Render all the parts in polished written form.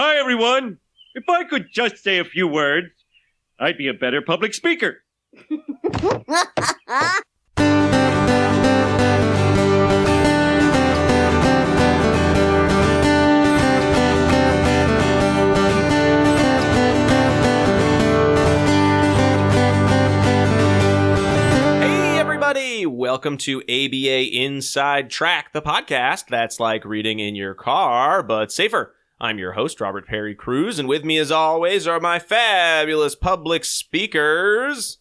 Hi, everyone. If I could just say a few words, I'd be a better public speaker. Welcome to ABA Inside Track, the podcast that's like reading in your car, but safer. I'm your host, Robert Perry Cruz, and with me as always are my fabulous public speakers.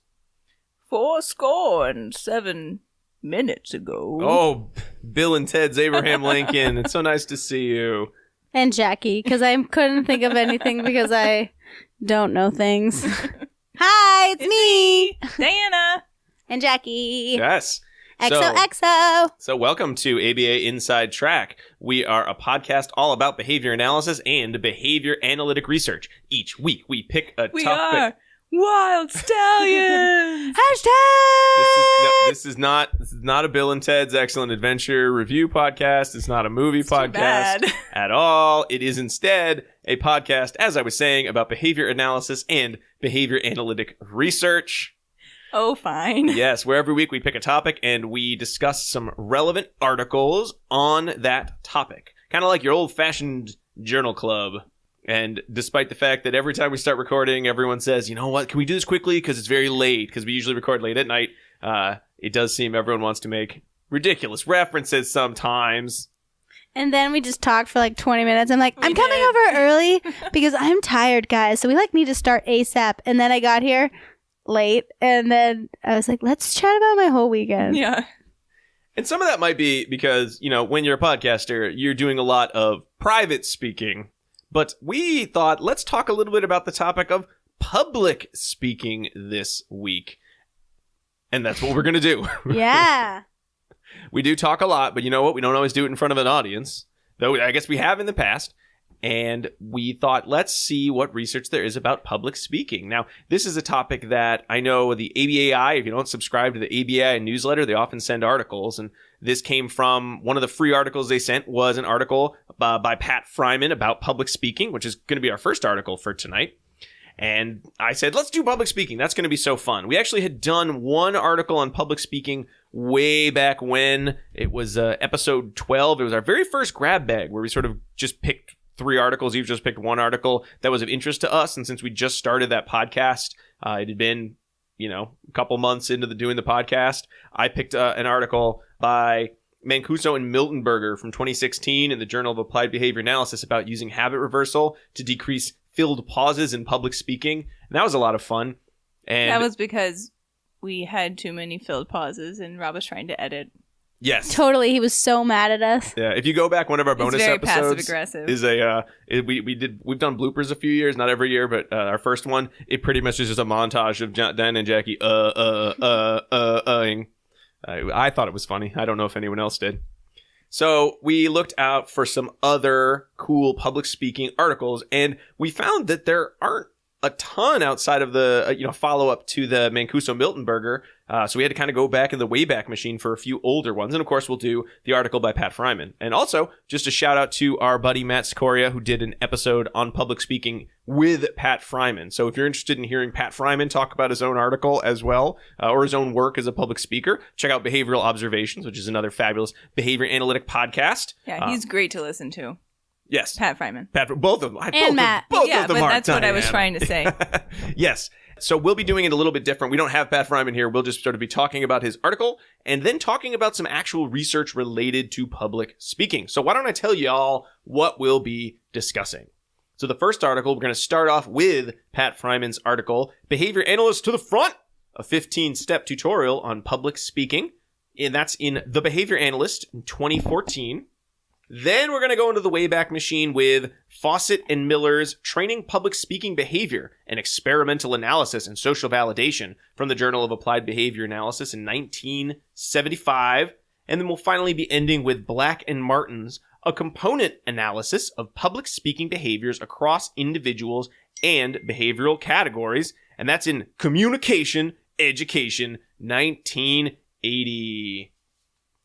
7 minutes ago. Oh, Bill and Ted's Abraham Lincoln. It's so nice to see you. And Jackie, because I couldn't think of anything because I don't know things. Hi, it's me. Diana. And Jackie. Yes. XOXO. So welcome to ABA Inside Track. We are a podcast all about behavior analysis and behavior analytic research. Each week we pick a topic. We are Wild Stallions. This is not a Bill and Ted's Excellent Adventure review podcast. It's not a movie podcast at all. It is instead a podcast, as I was saying, about behavior analysis and behavior analytic research. Oh, fine. Yes, where every week we pick a topic and we discuss some relevant articles on that topic. Kind of like your old-fashioned journal club. And despite the fact that every time we start recording, everyone says, you know what, can we do this quickly? Because it's very late, because we usually record late at night. It does seem everyone wants to make ridiculous references sometimes. And then we just talk for like 20 minutes. I'm like, I'm coming over early because I'm tired, guys. So we need to start ASAP. And then I got here late, and then I was like, let's chat about my whole weekend. Yeah. And some of that might be because, when you're a podcaster, you're doing a lot of private speaking. But we thought, let's talk a little bit about the topic of public speaking this week. And that's what we're going to do. Yeah. We do talk a lot, but you know what? We don't always do it in front of an audience. Though I guess we have in the past. And we thought, let's see what research there is about public speaking. Now, this is a topic that I know the ABAI, if you don't subscribe to the ABAI newsletter, they often send articles. And this came from one of the free articles they sent was an article by Pat Friman about public speaking, which is going to be our first article for tonight. And I said, let's do public speaking. That's going to be so fun. We actually had done one article on public speaking way back when. It was episode 12. It was our very first grab bag where we sort of just picked 3 articles. You've just picked one article that was of interest to us. And since we just started that podcast, it had been, a couple months into doing the podcast. I picked an article by Mancuso and Miltenberger from 2016 in the Journal of Applied Behavior Analysis about using habit reversal to decrease filled pauses in public speaking. And that was a lot of fun. And that was because we had too many filled pauses and Rob was trying to edit. Yes. Totally. He was so mad at us. Yeah. If you go back, one of our bonus very episodes passive-aggressive. is we've done bloopers a few years, not every year, but our first one, it pretty much is just a montage of Dan and Jackie, I thought it was funny. I don't know if anyone else did. So we looked out for some other cool public speaking articles, and we found that there aren't a ton outside of the follow-up to the Mancuso-Miltenberger. So we had to kind of go back in the Wayback Machine for a few older ones. And of course, we'll do the article by Pat Friman. And also, just a shout out to our buddy Matt Scoria, who did an episode on public speaking with Pat Friman. So if you're interested in hearing Pat Friman talk about his own article as well, or his own work as a public speaker, check out Behavioral Observations, which is another fabulous behavior analytic podcast. Yeah, he's great to listen to. Yes. Pat Friman. Both of them. And Matt. Both yeah, of them but are that's what I was Diana. trying to say. Yes. So we'll be doing it a little bit different. We don't have Pat Friman here. We'll just sort of be talking about his article and then talking about some actual research related to public speaking. So why don't I tell y'all what we'll be discussing? So the first article, we're going to start off with Pat Friman's article, Behavior Analyst to the Front, a 15-step tutorial on public speaking. And that's in The Behavior Analyst in 2014. Then we're going to go into the Wayback Machine with Fawcett and Miller's Training Public Speaking Behavior, an Experimental Analysis and Social Validation from the Journal of Applied Behavior Analysis in 1975. And then we'll finally be ending with Black and Martin's A Component Analysis of Public Speaking Behaviors Across Individuals and Behavioral Categories. And that's in Communication Education 1980.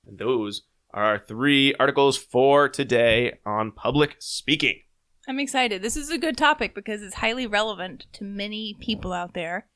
And those are our 3 articles for today on public speaking. I'm excited. This is a good topic because it's highly relevant to many people out there.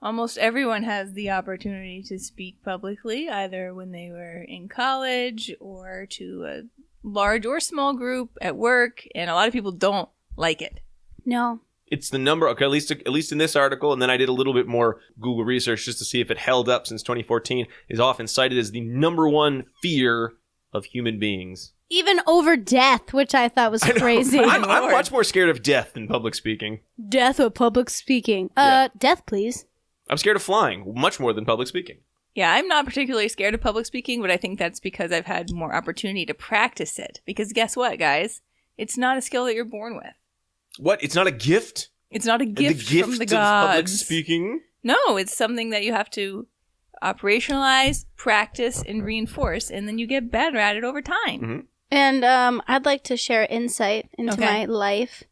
Almost everyone has the opportunity to speak publicly, either when they were in college or to a large or small group at work, and a lot of people don't like it. No. It's the number, okay, at least in this article, and then I did a little bit more Google research just to see if it held up since 2014, is often cited as the number one fear of human beings. Even over death, which I thought was crazy. I'm much more scared of death than public speaking. Death or public speaking? Death, please. I'm scared of flying much more than public speaking. Yeah, I'm not particularly scared of public speaking, but I think that's because I've had more opportunity to practice it. Because guess what, guys? It's not a skill that you're born with. What? It's not a gift? It's not a gift, from the of gods. Public speaking? No, it's something that you have to operationalize, practice, and reinforce, and then you get better at it over time. Mm-hmm. And I'd like to share insight into my life.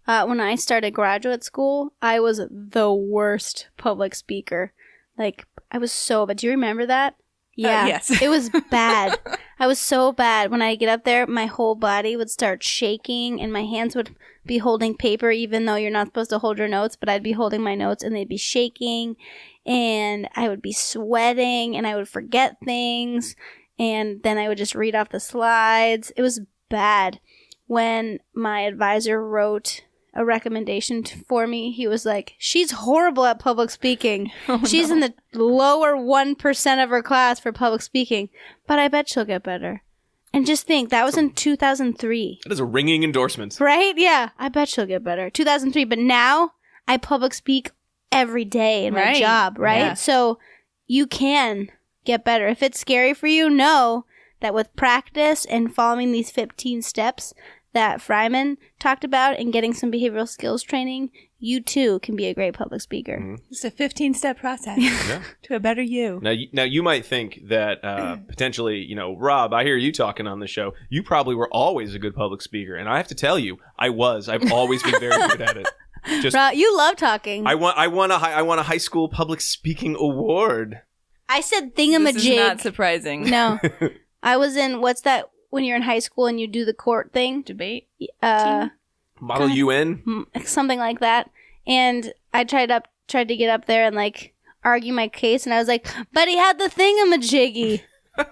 When I started graduate school, I was the worst public speaker. Like, I was so bad. Do you remember that? Yeah. Yes. It was bad. I was so bad. When I get up there, my whole body would start shaking and my hands would be holding paper, even though you're not supposed to hold your notes, but I'd be holding my notes and they'd be shaking and I would be sweating and I would forget things and then I would just read off the slides. It was bad. When my advisor wrote a recommendation for me, he was like, she's horrible at public speaking. She's in the lower 1% of her class for public speaking, but I bet she'll get better. And just think, that was in 2003. That is a ringing endorsement. Right? Yeah. I bet she'll get better. 2003. But now I public speak every day in my job, right? Yeah. So you can get better. If it's scary for you, know that with practice and following these 15 steps that Friman talked about and getting some behavioral skills training, you too can be a great public speaker. Mm-hmm. It's a 15-step process to a better you. Now you might think that potentially, Rob, I hear you talking on the show. You probably were always a good public speaker, and I have to tell you, I was. I've always been very good at it. Rob, you love talking. I won a high school public speaking award. I said thingamajig. This is not surprising. No, I was in what's that? When you're in high school and you do the court thing? Debate? Model UN? Something like that. And I tried to get up there and argue my case, and I was like, but he had the thingamajiggy.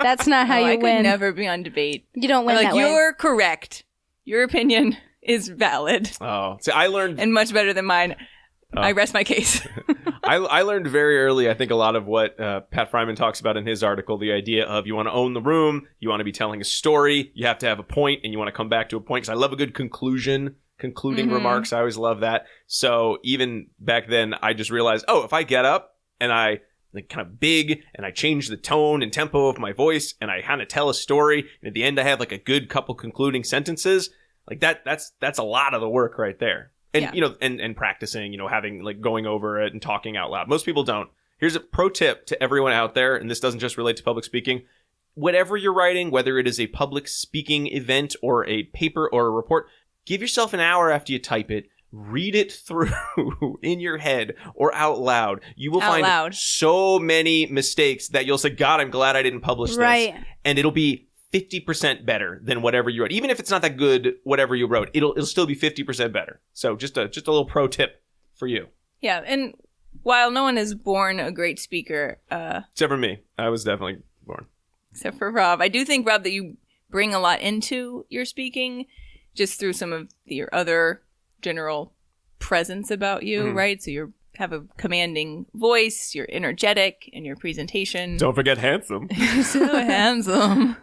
That's not how you I win. could never be on debate. You don't win that way. You're correct. Your opinion is valid. Oh. See, I learned... And much better than mine. I rest my case. I learned very early, I think, a lot of what Pat Friman talks about in his article, the idea of you want to own the room, you want to be telling a story, you have to have a point, and you want to come back to a point, because I love a good concluding remarks. I always love that. So even back then, I just realized, if I get up and I kind of big and I change the tone and tempo of my voice and I kind of tell a story, and at the end I have a good couple concluding sentences, that's a lot of the work right there. And, and practicing, having going over it and talking out loud. Most people don't. Here's a pro tip to everyone out there, and this doesn't just relate to public speaking. Whatever you're writing, whether it is a public speaking event or a paper or a report, give yourself an hour after you type it. Read it through in your head or out loud. You will find so many mistakes that you'll say, God, I'm glad I didn't publish this. Right. And it'll be 50% better than whatever you wrote. Even if it's not that good, whatever you wrote, it'll still be 50% better. So just a little pro tip for you. Yeah, and while no one is born a great speaker, except for me, I was definitely born. Except for Rob, I do think, Rob, that you bring a lot into your speaking, just through some of your other general presence about you, right? So you have a commanding voice, you're energetic in your presentation. Don't forget handsome. You're so handsome.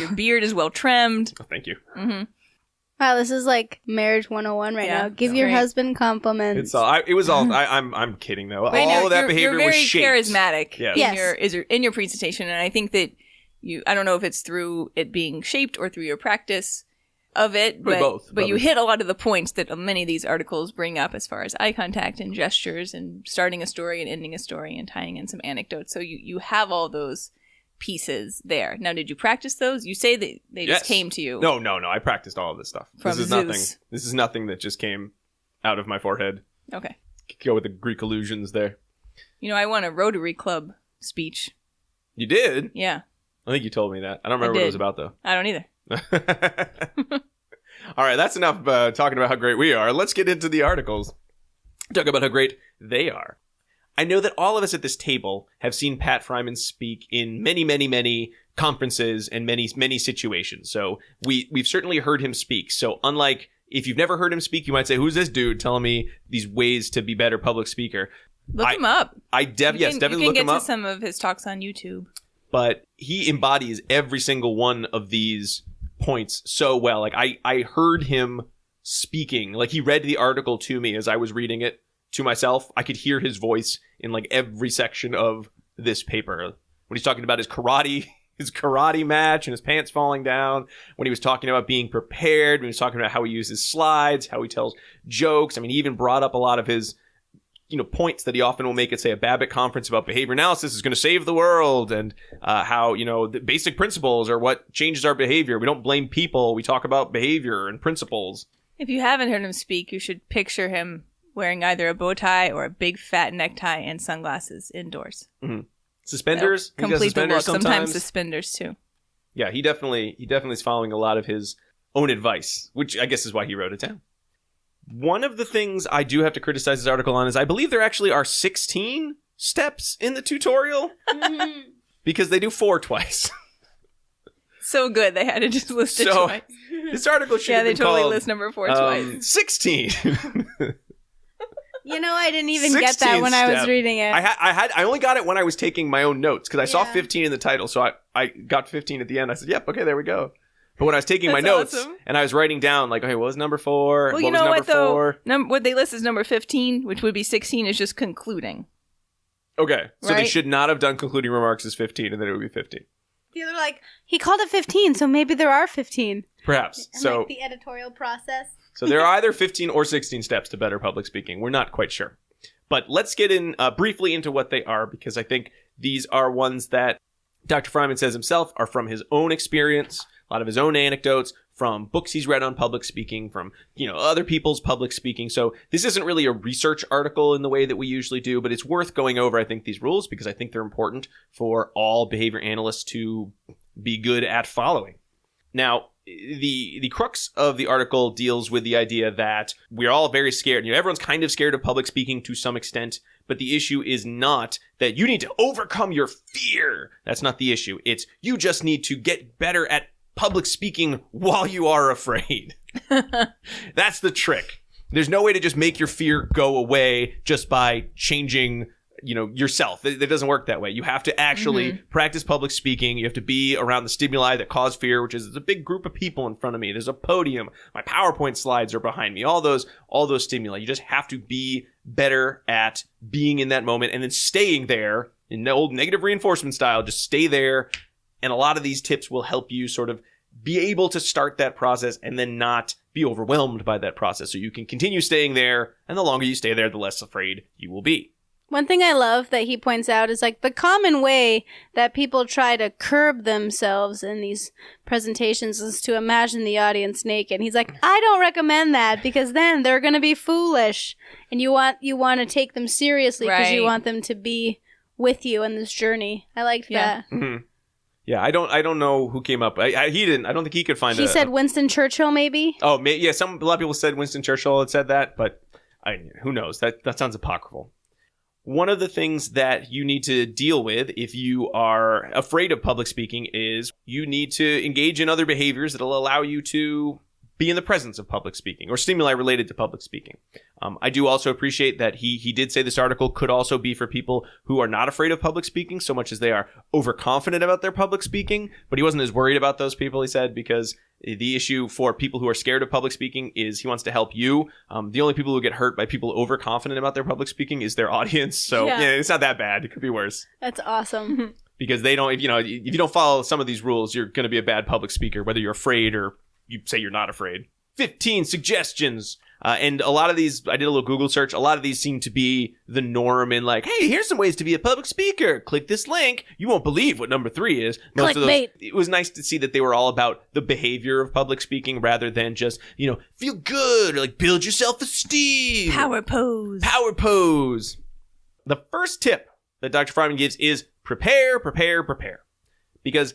Your beard is well trimmed. Oh, thank you. Mm-hmm. Wow, this is marriage 101 right now. Give your husband compliments. It's all. It was all. I'm kidding though. Right, all of that behavior you're very was shaped. charismatic. Yes. In your presentation, and I think that I don't know if it's through it being shaped or through your practice of it, but both. But you hit a lot of the points that many of these articles bring up, as far as eye contact and gestures and starting a story and ending a story and tying in some anecdotes. So you have all those pieces there. Now, did you practice those? You say that they just came to you. No. I practiced all of this stuff. From This is nothing that just came out of my forehead. Okay. Go with the Greek allusions there. I won a Rotary Club speech. You did? Yeah. I think you told me that. I don't remember what it was about though. I don't either. All right, that's enough talking about how great we are. Let's get into the articles. Talk about how great they are. I know that all of us at this table have seen Pat Friman speak in many, many, many conferences and many, many situations. So we've certainly heard him speak. So unlike if you've never heard him speak, you might say, who's this dude telling me these ways to be better public speaker? Look him up. Definitely look him up. You can get to some of his talks on YouTube. But he embodies every single one of these points so well. Like I heard him speaking, like he read the article to me as I was reading it to myself. I could hear his voice in like every section of this paper. When he's talking about his karate match and his pants falling down, when he was talking about being prepared, when he was talking about how he uses slides, how he tells jokes. I mean, he even brought up a lot of his, points that he often will make at, say, a Babbitt conference about behavior analysis is going to save the world, and how, the basic principles are what changes our behavior. We don't blame people. We talk about behavior and principles. If you haven't heard him speak, you should picture him wearing either a bow tie or a big fat necktie and sunglasses indoors. Mm-hmm. Suspenders? They'll complete the look. Sometimes suspenders too. Yeah, he definitely is following a lot of his own advice, which I guess is why he wrote it down. One of the things I do have to criticize this article on is I believe there actually are 16 steps in the tutorial because they do 4 twice. So good, they had to just list it twice. This article should have been totally called, list number 4 twice. 16. I didn't even get that when I was reading it. I only got it when I was taking my own notes because I saw 15 in the title, so I got 15 at the end. I said, "Yep, okay, there we go." But when I was taking my notes and I was writing down, like, okay, what was number 4? Well, you know what, though? What they list as number 15, which would be 16, is just concluding. Okay. So they should not have done concluding remarks as 15, and then it would be 15. Yeah, they're like, he called it 15, so maybe there are 15. Perhaps. And like the editorial process. So there are either 15 or 16 steps to better public speaking. We're not quite sure. But let's get in briefly into what they are, because I think these are ones that Dr. Friman says himself are from his own experience, a lot of his own anecdotes, from books he's read on public speaking, from, other people's public speaking. So this isn't really a research article in the way that we usually do, but it's worth going over, I think, these rules, because I think they're important for all behavior analysts to be good at following. Now, the crux of the article deals with the idea that we're all very scared. Everyone's kind of scared of public speaking to some extent, but the issue is not that you need to overcome your fear. That's not the issue. It's you just need to get better at public speaking while you are afraid. That's the trick. There's no way to just make your fear go away just by changing yourself. It doesn't work that way. You have to actually practice public speaking. You have to be around the stimuli that cause fear, which is a big group of people in front of me. There's a podium. My PowerPoint slides are behind me. All those stimuli. You just have to be better at being in that moment and then staying there in the old negative reinforcement style. Just stay there. And a lot of these tips will help you sort of be able to start that process and then not be overwhelmed by that process. So you can continue staying there. And the longer you stay there, the less afraid you will be. One thing I love that he points out is like the common way that people try to curb themselves in these presentations is to imagine the audience naked. He's like, I don't recommend that because then they're going to be foolish, and you want to take them seriously because you want them to be with you in this journey. I liked that. Mm-hmm. Yeah, I don't know who came up. He didn't. I don't think he could find. He said Winston Churchill, maybe. Oh, yeah. A lot of people said Winston Churchill had said that, but who knows? That sounds apocryphal. One of the things that you need to deal with if you are afraid of public speaking is you need to engage in other behaviors that will allow you to be in the presence of public speaking or stimuli related to public speaking. I do also appreciate that he did say this article could also be for people who are not afraid of public speaking so much as they are overconfident about their public speaking, but he wasn't as worried about those people, he said, because the issue for people who are scared of public speaking is he wants to help you. The only people who get hurt by people overconfident about their public speaking is their audience. So yeah, it's not that bad. It could be worse. That's awesome. Because they don't, if you don't follow some of these rules, you're going to be a bad public speaker, whether you're afraid or you say you're not afraid. 15 suggestions. And a lot of these, I did a little Google search. A lot of these seem to be the norm in like, hey, here's some ways to be a public speaker. Click this link. You won't believe what number 3 is. Most of those, it was nice to see that they were all about the behavior of public speaking rather than just, feel good or like build your self-esteem. Power pose. Power pose. The first tip that Dr. Friman gives is prepare, prepare, prepare. Because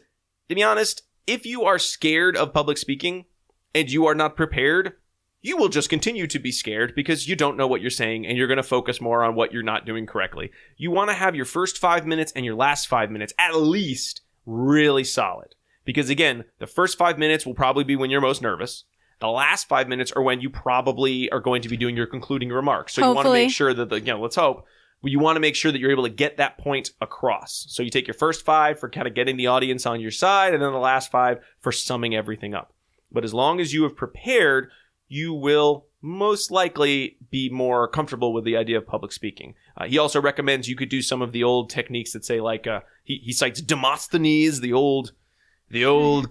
to be honest, if you are scared of public speaking, and you are not prepared, you will just continue to be scared because you don't know what you're saying and you're going to focus more on what you're not doing correctly. You want to have your first 5 minutes and your last 5 minutes at least really solid. Because again, the first 5 minutes will probably be when you're most nervous. The last 5 minutes are when you probably are going to be doing your concluding remarks. So you want to make sure that let's hope. You want to make sure that you're able to get that point across. So you take your first 5 for kind of getting the audience on your side, and then the last 5 for summing everything up. But as long as you have prepared, you will most likely be more comfortable with the idea of public speaking. He also recommends you could do some of the old techniques that say, like, he cites Demosthenes, the old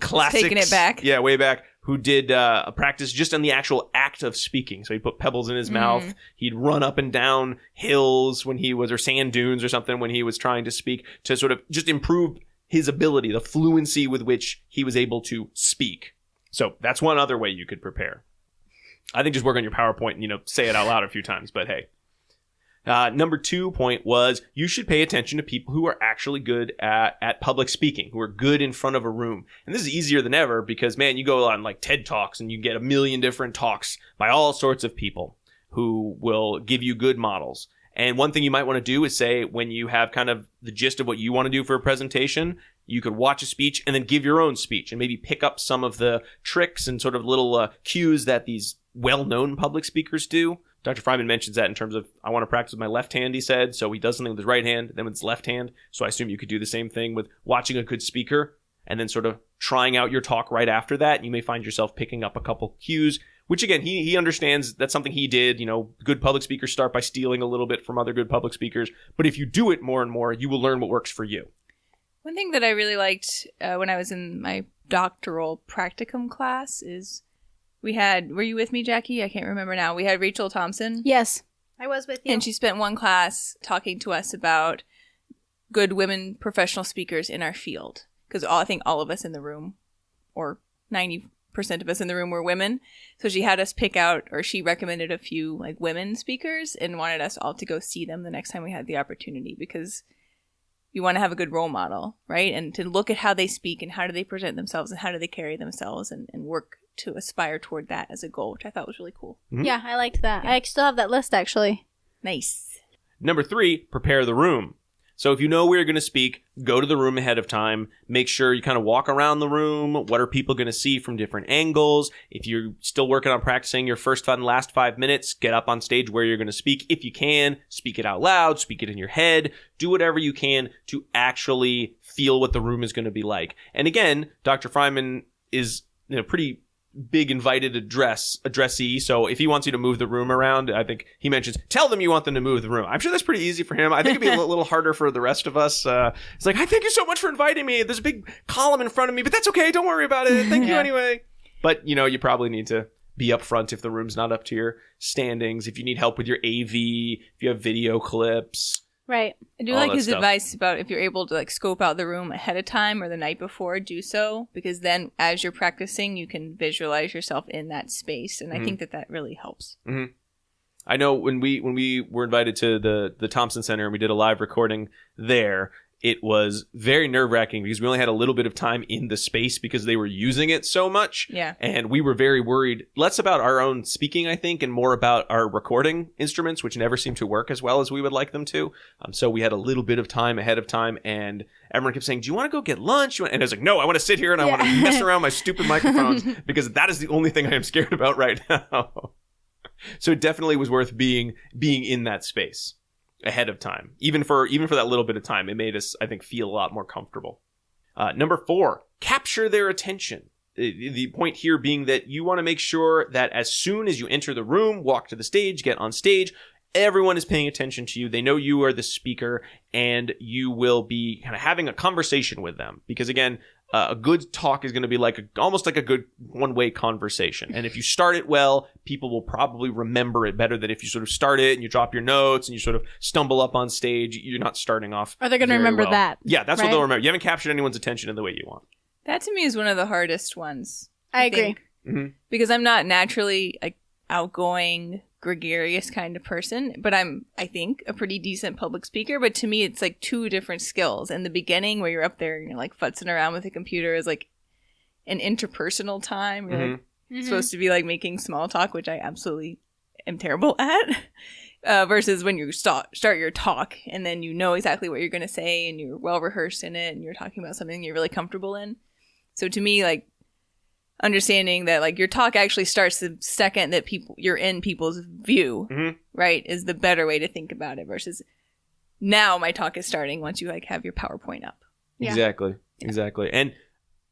classics. Taking it back. Yeah, way back. Who did a practice just on the actual act of speaking. So he put pebbles in his mouth. He'd run up and down hills or sand dunes or something when he was trying to speak, to sort of just improve his ability, the fluency with which he was able to speak. So that's one other way you could prepare. I think just work on your PowerPoint and, say it out loud a few times, but hey. Number 2 point was you should pay attention to people who are actually good at public speaking, who are good in front of a room. And this is easier than ever because, man, you go on like TED Talks and you get a million different talks by all sorts of people who will give you good models. And one thing you might want to do is say, when you have kind of the gist of what you want to do for a presentation, you could watch a speech and then give your own speech and maybe pick up some of the tricks and sort of little cues that these well-known public speakers do. Dr. Friman mentions that in terms of, I want to practice with my left hand, he said. So he does something with his right hand, then with his left hand. So I assume you could do the same thing with watching a good speaker and then sort of trying out your talk right after that. You may find yourself picking up a couple cues, which again, he understands that's something he did. Good public speakers start by stealing a little bit from other good public speakers. But if you do it more and more, you will learn what works for you. One thing that I really liked when I was in my doctoral practicum class is were you with me, Jackie? I can't remember now. We had Rachel Thompson. Yes, I was with you. And she spent one class talking to us about good women professional speakers in our field. Because I think all of us in the room, or 90% of us in the room, were women. So she had us pick out, or she recommended a few like women speakers and wanted us all to go see them the next time we had the opportunity, because you want to have a good role model, right? And to look at how they speak and how do they present themselves and how do they carry themselves and work to aspire toward that as a goal, which I thought was really cool. Mm-hmm. Yeah, I liked that. Yeah. I still have that list, actually. Nice. Number 3, prepare the room. So if you know where you're going to speak, go to the room ahead of time. Make sure you kind of walk around the room. What are people going to see from different angles? If you're still working on practicing your first and last 5 minutes, get up on stage where you're going to speak. If you can, speak it out loud, speak it in your head. Do whatever you can to actually feel what the room is going to be like. And again, Dr. Friman is pretty big invited addressee. So if he wants you to move the room around, I think he mentions, tell them you want them to move the room. I'm sure that's pretty easy for him. I think it'd be a little harder for the rest of us. It's like, I thank you so much for inviting me. There's a big column in front of me, but that's okay. Don't worry about it. Thank you anyway. But, you probably need to be up front if the room's not up to your standings. If you need help with your AV, if you have video clips. Right. I do like his advice about if you're able to scope out the room ahead of time or the night before, do so, because then as you're practicing, you can visualize yourself in that space, and I think that really helps. Mm-hmm. I know when we were invited to the Thompson Center and we did a live recording there, it was very nerve-wracking because we only had a little bit of time in the space because they were using it so much. Yeah. And we were very worried, less about our own speaking, I think, and more about our recording instruments, which never seemed to work as well as we would like them to. So we had a little bit of time ahead of time, and everyone kept saying, do you want to go get lunch? And I was like, no, I want to sit here and I want to mess around my stupid microphones because that is the only thing I am scared about right now. So it definitely was worth being in that space ahead of time. Even for that little bit of time, it made us, I think, feel a lot more comfortable. Number 4, capture their attention. The point here being that you want to make sure that as soon as you enter the room, walk to the stage, get on stage, everyone is paying attention to you. They know you are the speaker, and you will be kind of having a conversation with them. Because again, a good talk is going to be almost like a good one-way conversation. And if you start it well, people will probably remember it better than if you sort of start it and you drop your notes and you sort of stumble up on stage. You're not starting off. Are they going to remember that? Yeah, that's what they'll remember. You haven't captured anyone's attention in the way you want. That to me is one of the hardest ones. I agree. Mm-hmm. Because I'm not naturally outgoing, gregarious kind of person, but I'm, I think, a pretty decent public speaker. But to me, it's 2 different skills. In the beginning, where you're up there and you're futzing around with the computer, is an interpersonal time. You're It's supposed to be like making small talk, which I absolutely am terrible at. Versus when you start your talk and then you know exactly what you're going to say and you're well rehearsed in it and you're talking about something you're really comfortable in. So to me, like, understanding that like your talk actually starts the second that you're in people's view, right, is the better way to think about it versus now my talk is starting once you like have your PowerPoint up. Yeah. Exactly. And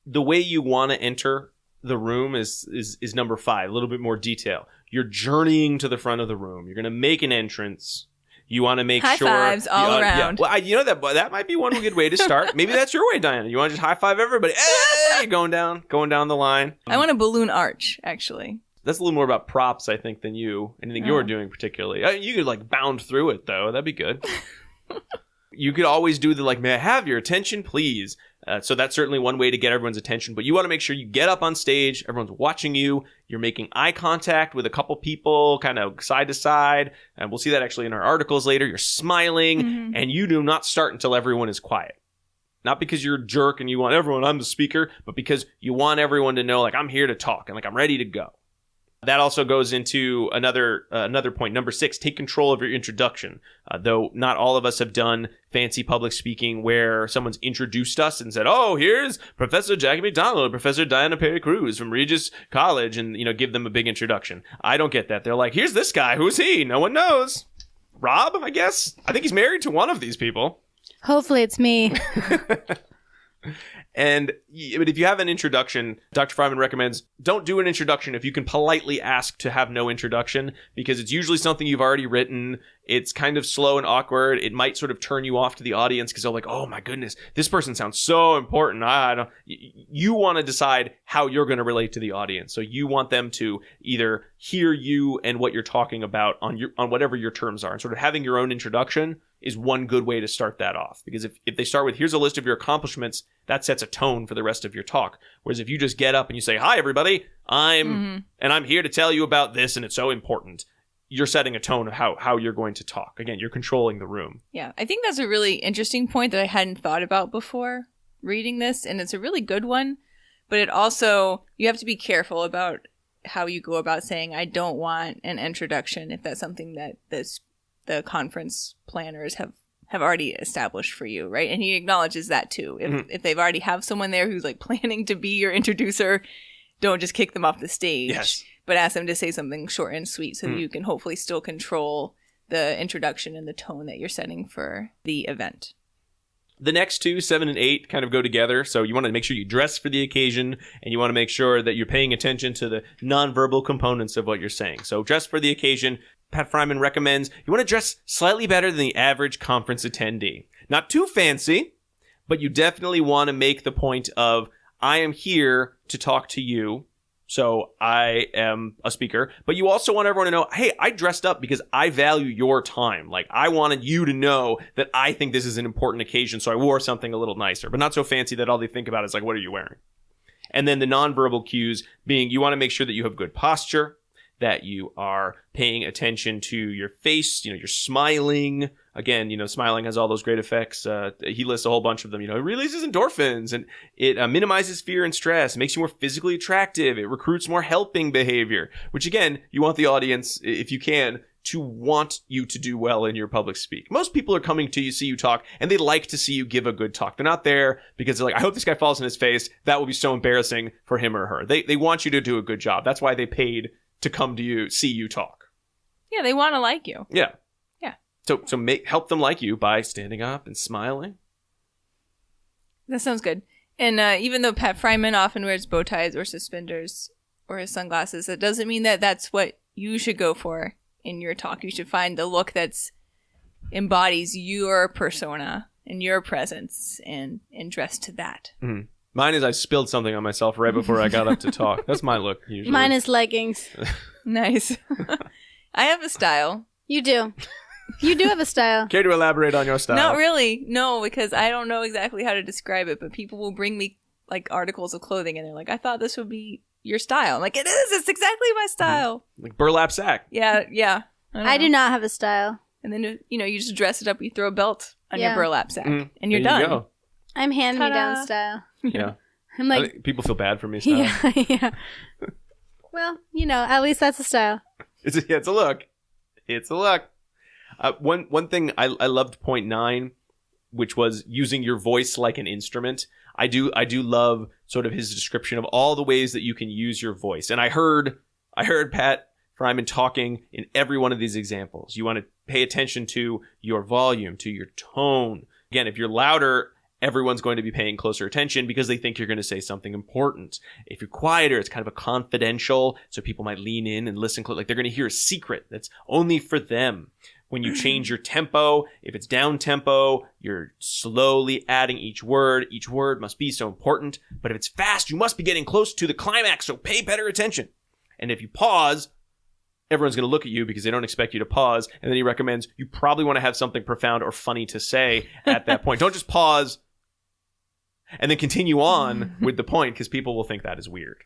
the way you want to enter the room is number 5, a little bit more detail. You're journeying to the front of the room. You're going to make an entrance. You want to make sure high fives all around. Yeah. Well, that might be one good way to start. Maybe that's your way, Diana. You want to just high five everybody? Hey, going down the line. I want a balloon arch, actually. That's a little more about props, I think, than anything you're doing particularly. You could like bound through it though. That'd be good. You could always do the like, may I have your attention, please? So that's certainly one way to get everyone's attention. But you want to make sure you get up on stage. Everyone's watching you. You're making eye contact with a couple people, kind of side to side. And we'll see that actually in our articles later. You're smiling, and you do not start until everyone is quiet. Not because you're a jerk and you want everyone, I'm the speaker, but because you want everyone to know, like, I'm here to talk and like I'm ready to go. That also goes into another point. Number 6, take control of your introduction. Though not all of us have done fancy public speaking where someone's introduced us and said, oh, here's Professor Jackie McDonald, Professor Diana Perry Cruz from Regis College, and, give them a big introduction. I don't get that. They're like, here's this guy. Who's he? No one knows. Rob, I guess. I think he's married to one of these people. Hopefully it's me. But if you have an introduction, Dr. Friman recommends don't do an introduction if you can politely ask to have no introduction, because it's usually something you've already written. It's kind of slow and awkward. It might sort of turn you off to the audience because they're like, oh my goodness, this person sounds so important. You want to decide how you're going to relate to the audience. So you want them to either hear you and what you're talking about on whatever your terms are. And sort of having your own introduction is one good way to start that off. Because if they start with, here's a list of your accomplishments, that sets a tone for the rest of your talk. Whereas if you just get up and you say, hi, everybody, I'm here to tell you about this, and it's so important, you're setting a tone of how you're going to talk. Again, you're controlling the room. Yeah, I think that's a really interesting point that I hadn't thought about before reading this, and it's a really good one. But it also, you have to be careful about how you go about saying, I don't want an introduction, if that's something that the conference planners have already established for you, right? And he acknowledges that too. If they've already have someone there who's like planning to be your introducer, don't just kick them off the stage, but ask them to say something short and sweet so that you can hopefully still control the introduction and the tone that you're setting for the event. The next 2, 7 and 8, kind of go together. So you want to make sure you dress for the occasion, and you want to make sure that you're paying attention to the nonverbal components of what you're saying. So dress for the occasion. Pat Friman recommends you want to dress slightly better than the average conference attendee. Not too fancy, but you definitely want to make the point of, I am here to talk to you, so I am a speaker. But you also want everyone to know, hey, I dressed up because I value your time. Like, I wanted you to know that I think this is an important occasion, so I wore something a little nicer, but not so fancy that all they think about is like, what are you wearing? And then the nonverbal cues being, you want to make sure that you have good posture, that you are paying attention to your face, you're smiling. Again, smiling has all those great effects. He lists a whole bunch of them. It releases endorphins, and it minimizes fear and stress, makes you more physically attractive. It recruits more helping behavior, which again, you want the audience, if you can, to want you to do well in your public speak. Most people are coming to you, see you talk, and they like to see you give a good talk. They're not there because they're like, I hope this guy falls on his face. That will be so embarrassing for him or her. They want you to do a good job. That's why they paid to come to you, see you talk. Yeah, they want to like you. Yeah. Yeah. So help them like you by standing up and smiling. That sounds good. And even though Pat Friman often wears bow ties or suspenders or his sunglasses, that doesn't mean that that's what you should go for in your talk. You should find the look that's embodies your persona and your presence and dress to that. Mm-hmm. Mine is I spilled something on myself right before I got up to talk. That's my look usually. Mine is leggings. Nice. I have a style. You do. You do have a style. Care to elaborate on your style? Not really. No, because I don't know exactly how to describe it, but people will bring me like articles of clothing and they're like, I thought this would be your style. I'm like, it is. It's exactly my style. Like burlap sack. Yeah. I do not have a style. And then, you just dress it up. You throw a belt on your burlap sack and you're there done. You go. I'm hand-me-down style. Yeah. I'm like, people feel bad for me style. Yeah. Well, at least that's a style. It's a look. It's a look. One thing I loved point 9, which was using your voice like an instrument. I do love sort of his description of all the ways that you can use your voice. And I heard Pat Friman talking in every one of these examples. You want to pay attention to your volume, to your tone. Again, if you're louder, everyone's going to be paying closer attention because they think you're going to say something important. If you're quieter, it's kind of a confidential, so people might lean in and listen like they're going to hear a secret that's only for them. When you change your tempo, if it's down tempo, you're slowly adding each word. Each word must be so important. But if it's fast, you must be getting close to the climax, so pay better attention. And if you pause, everyone's going to look at you because they don't expect you to pause. And then he recommends you probably want to have something profound or funny to say at that point. Don't just pause and then continue on with the point because people will think that is weird.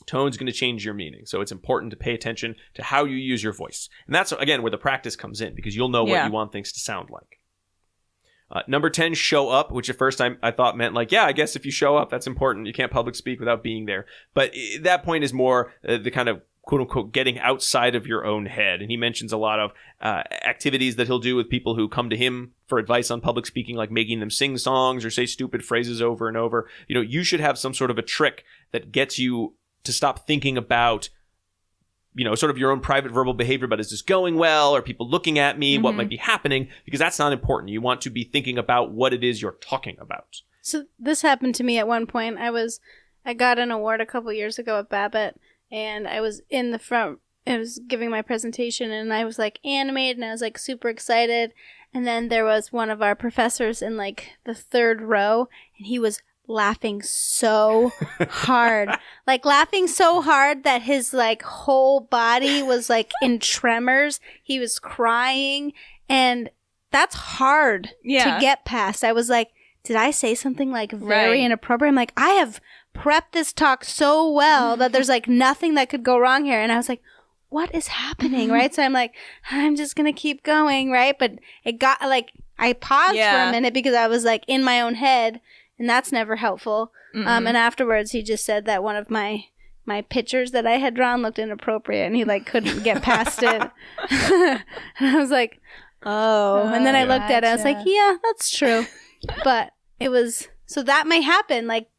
Tone's going to change your meaning. So it's important to pay attention to how you use your voice. And that's, again, where the practice comes in because you'll know what you want things to sound like. Number 10, show up, which at first I thought meant like, I guess if you show up, that's important. You can't public speak without being there. But that point is more the kind of quote unquote getting outside of your own head. And he mentions a lot of activities that he'll do with people who come to him for advice on public speaking, like making them sing songs or say stupid phrases over and over. You should have some sort of a trick that gets you to stop thinking about, sort of your own private verbal behavior, but is this going well? Are people looking at me? What might be happening? Because that's not important. You want to be thinking about what it is you're talking about. So this happened to me at one point. I got an award a couple years ago at Babbitt, and I was in the front. I was giving my presentation, and I was like animated, and I was like super excited. And then there was one of our professors in like the third row, and he was laughing so hard, laughing so hard that his like whole body was like in tremors. He was crying, and that's hard to get past. I was like, did I say something like very inappropriate? I'm like, I have prepped this talk so well that there's like nothing that could go wrong here. And I was like, what is happening? Right. So I'm like, I'm just gonna keep going, right? But it got like, I paused for a minute because I was like in my own head. And that's never helpful. And afterwards, he just said that one of my pictures that I had drawn looked inappropriate, and he like couldn't get past it. And I was like, oh. And then I looked at it. I was like, yeah, that's true. But it was so that may happen. Like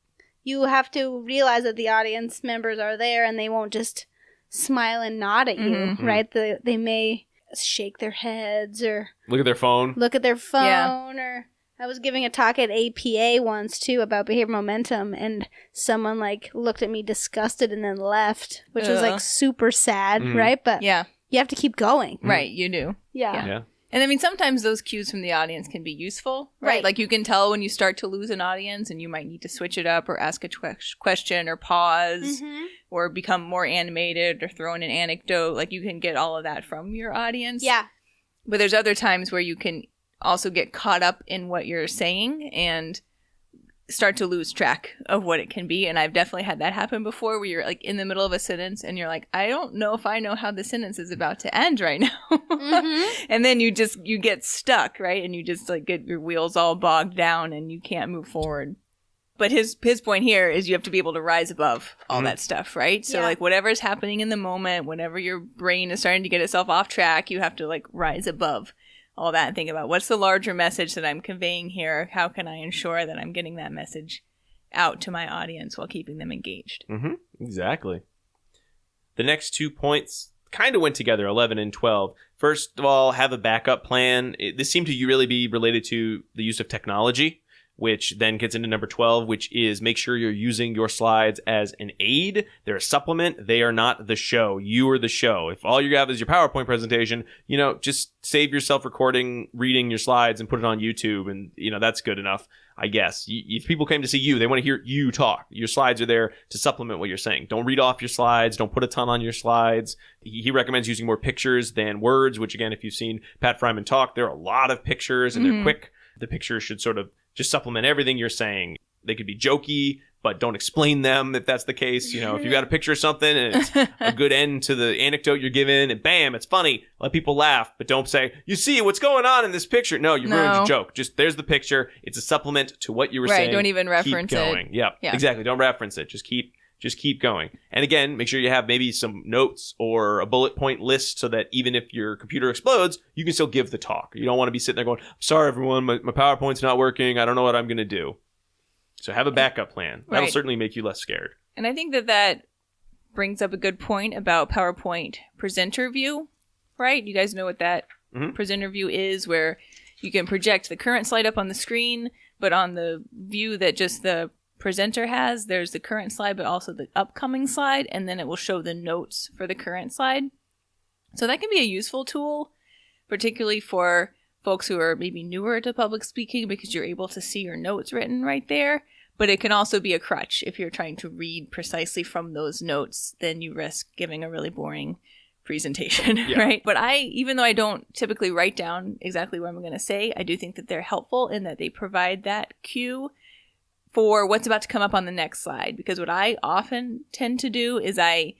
you have to realize that the audience members are there, and they won't just smile and nod at you, right? They may shake their heads or look at their phone. Or I was giving a talk at APA once, too, about behavior momentum, and someone, like, looked at me disgusted and then left, which was, like, super sad, right? But you have to keep going. Right, you do. Yeah. And, I mean, sometimes those cues from the audience can be useful, right? Like, you can tell when you start to lose an audience, and you might need to switch it up or ask a question or pause or become more animated or throw in an anecdote. Like, you can get all of that from your audience. Yeah. But there's other times where you can also get caught up in what you're saying and start to lose track of what it can be. And I've definitely had that happen before, where you're like in the middle of a sentence and you're like, I don't know if I know how the sentence is about to end right now. And then you get stuck, right? And you just like get your wheels all bogged down and you can't move forward. But his point here is you have to be able to rise above all that stuff, right? So like whatever's happening in the moment, whenever your brain is starting to get itself off track, you have to like rise above all that and think about what's the larger message that I'm conveying here? How can I ensure that I'm getting that message out to my audience while keeping them engaged? Exactly. The next 2 points kind of went together, 11 and 12. First of all, have a backup plan. This seemed to really be related to the use of technology, which then gets into number 12, which is make sure you're using your slides as an aid. They're a supplement. They are not the show. You are the show. If all you have is your PowerPoint presentation, just save yourself recording, reading your slides and put it on YouTube. And, that's good enough, I guess. If people came to see you, they want to hear you talk. Your slides are there to supplement what you're saying. Don't read off your slides. Don't put a ton on your slides. He recommends using more pictures than words, which again, if you've seen Pat Friman talk, there are a lot of pictures and they're quick. The pictures should sort of just supplement everything you're saying. They could be jokey, but don't explain them if that's the case. If you got a picture of something and it's a good end to the anecdote you're giving, and bam, it's funny. Let people laugh, but don't say, you see what's going on in this picture. No, you ruined your joke. Just there's the picture. It's a supplement to what you were saying. Right, don't even reference keep going. it. Yep, exactly. Don't reference it. Just keep Just keep going. And again, make sure you have maybe some notes or a bullet point list so that even if your computer explodes, you can still give the talk. You don't want to be sitting there going, sorry, everyone, my PowerPoint's not working. I don't know what I'm going to do. So have a backup plan. That'll Right. certainly make you less scared. And I think that brings up a good point about PowerPoint presenter view, right? You guys know what that presenter view is, where you can project the current slide up on the screen, but on the view that just the presenter has, there's the current slide, but also the upcoming slide, and then it will show the notes for the current slide. So that can be a useful tool, particularly for folks who are maybe newer to public speaking, because you're able to see your notes written right there. But it can also be a crutch. If you're trying to read precisely from those notes, then you risk giving a really boring presentation, right? But even though I don't typically write down exactly what I'm going to say, I do think that they're helpful in that they provide that cue for what's about to come up on the next slide. Because what I often tend to do is I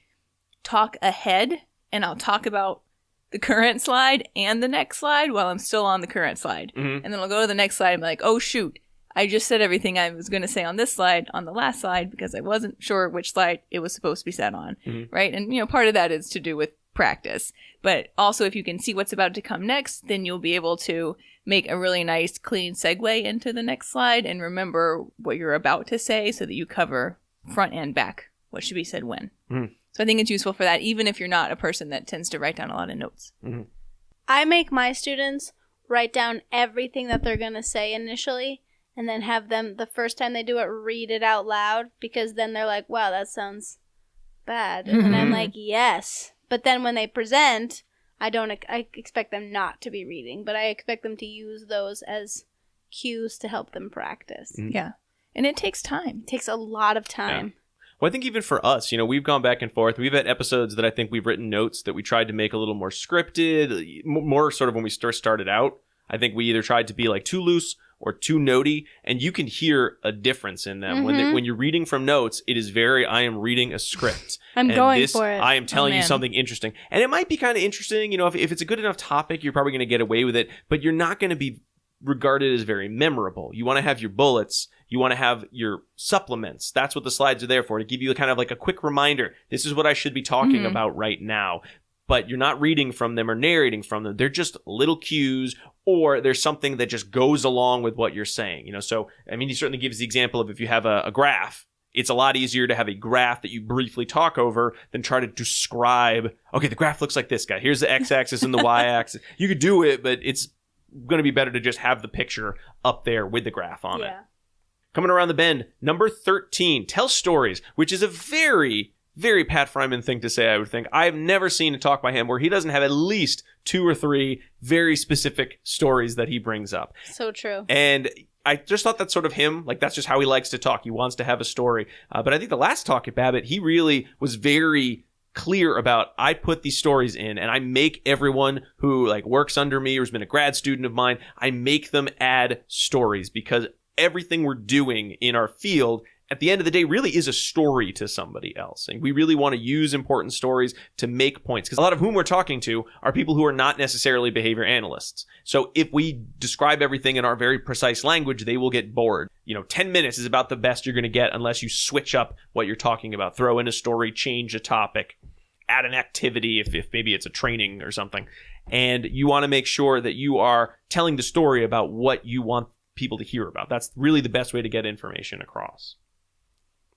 talk ahead, and I'll talk about the current slide and the next slide while I'm still on the current slide. And then I'll go to the next slide and be like, oh shoot, I just said everything I was going to say on this slide on the last slide because I wasn't sure which slide it was supposed to be said on, right? And, part of that is to do with practice. But also, if you can see what's about to come next, then you'll be able to make a really nice, clean segue into the next slide and remember what you're about to say so that you cover front and back what should be said when. So I think it's useful for that, even if you're not a person that tends to write down a lot of notes. I make my students write down everything that they're going to say initially, and then have them, the first time they do it, read it out loud, because then they're like, wow, that sounds bad. And I'm like, yes. But then when they present, I expect them not to be reading, but I expect them to use those as cues to help them practice. Yeah. And it takes time. It takes a lot of time. Yeah. Well, I think even for us, we've gone back and forth. We've had episodes that I think we've written notes that we tried to make a little more scripted, more sort of when we started out. I think we either tried to be like too loose or too notey, and you can hear a difference in them. When you're reading from notes, it is I am reading a script. I'm going for it. I am telling you something interesting. And it might be kind of interesting, if it's a good enough topic, you're probably going to get away with it, but you're not going to be regarded as very memorable. You want to have your bullets. You want to have your supplements. That's what the slides are there for, to give you kind of like a quick reminder. This is what I should be talking about right now. But you're not reading from them or narrating from them. They're just little cues, or there's something that just goes along with what you're saying. So, he certainly gives the example of if you have a graph, it's a lot easier to have a graph that you briefly talk over than try to describe, okay, the graph looks like this guy. Here's the x-axis and the y-axis. You could do it, but it's going to be better to just have the picture up there with the graph on it. Coming around the bend, number 13, tell stories, which is a very, very Pat Friman thing to say, I would think. I've never seen a talk by him where he doesn't have at least 2 or 3 very specific stories that he brings up. So true. And I just thought that's sort of him. Like, that's just how he likes to talk. He wants to have a story. But I think the last talk at Babbitt, he really was very clear about, I put these stories in and I make everyone who works under me or has been a grad student of mine, I make them add stories, because everything we're doing in our field at the end of the day really is a story to somebody else. And we really want to use important stories to make points, because a lot of whom we're talking to are people who are not necessarily behavior analysts. So if we describe everything in our very precise language, they will get bored. 10 minutes is about the best you're going to get unless you switch up what you're talking about. Throw in a story, change a topic, add an activity if maybe it's a training or something. And you want to make sure that you are telling the story about what you want people to hear about. That's really the best way to get information across.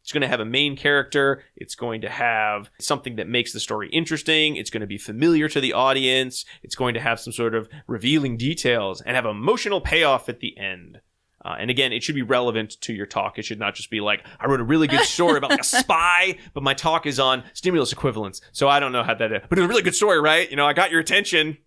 It's going to have a main character. It's going to have something that makes the story interesting. It's going to be familiar to the audience. It's going to have some sort of revealing details and have emotional payoff at the end. And again, it should be relevant to your talk. It should not just be like, I wrote a really good story about a spy, but my talk is on stimulus equivalence. So I don't know how that is. But it's a really good story, right? I got your attention.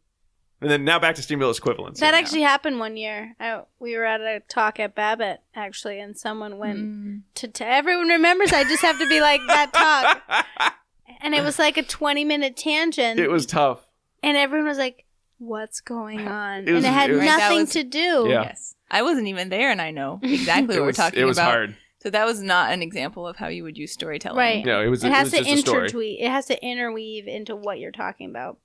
And then now back to stimulus equivalence. That actually happened one year. We were at a talk at Babbitt, actually, and someone went to everyone remembers, I just have to be like that talk. And it was like a 20-minute tangent. It was tough. And everyone was like, what's going on? And it had nothing to do. Yeah. Yes. I wasn't even there, and I know exactly what we're talking about. It was hard. So that was not an example of how you would use storytelling. Right. No, it has just a story. It has to interweave into what you're talking about.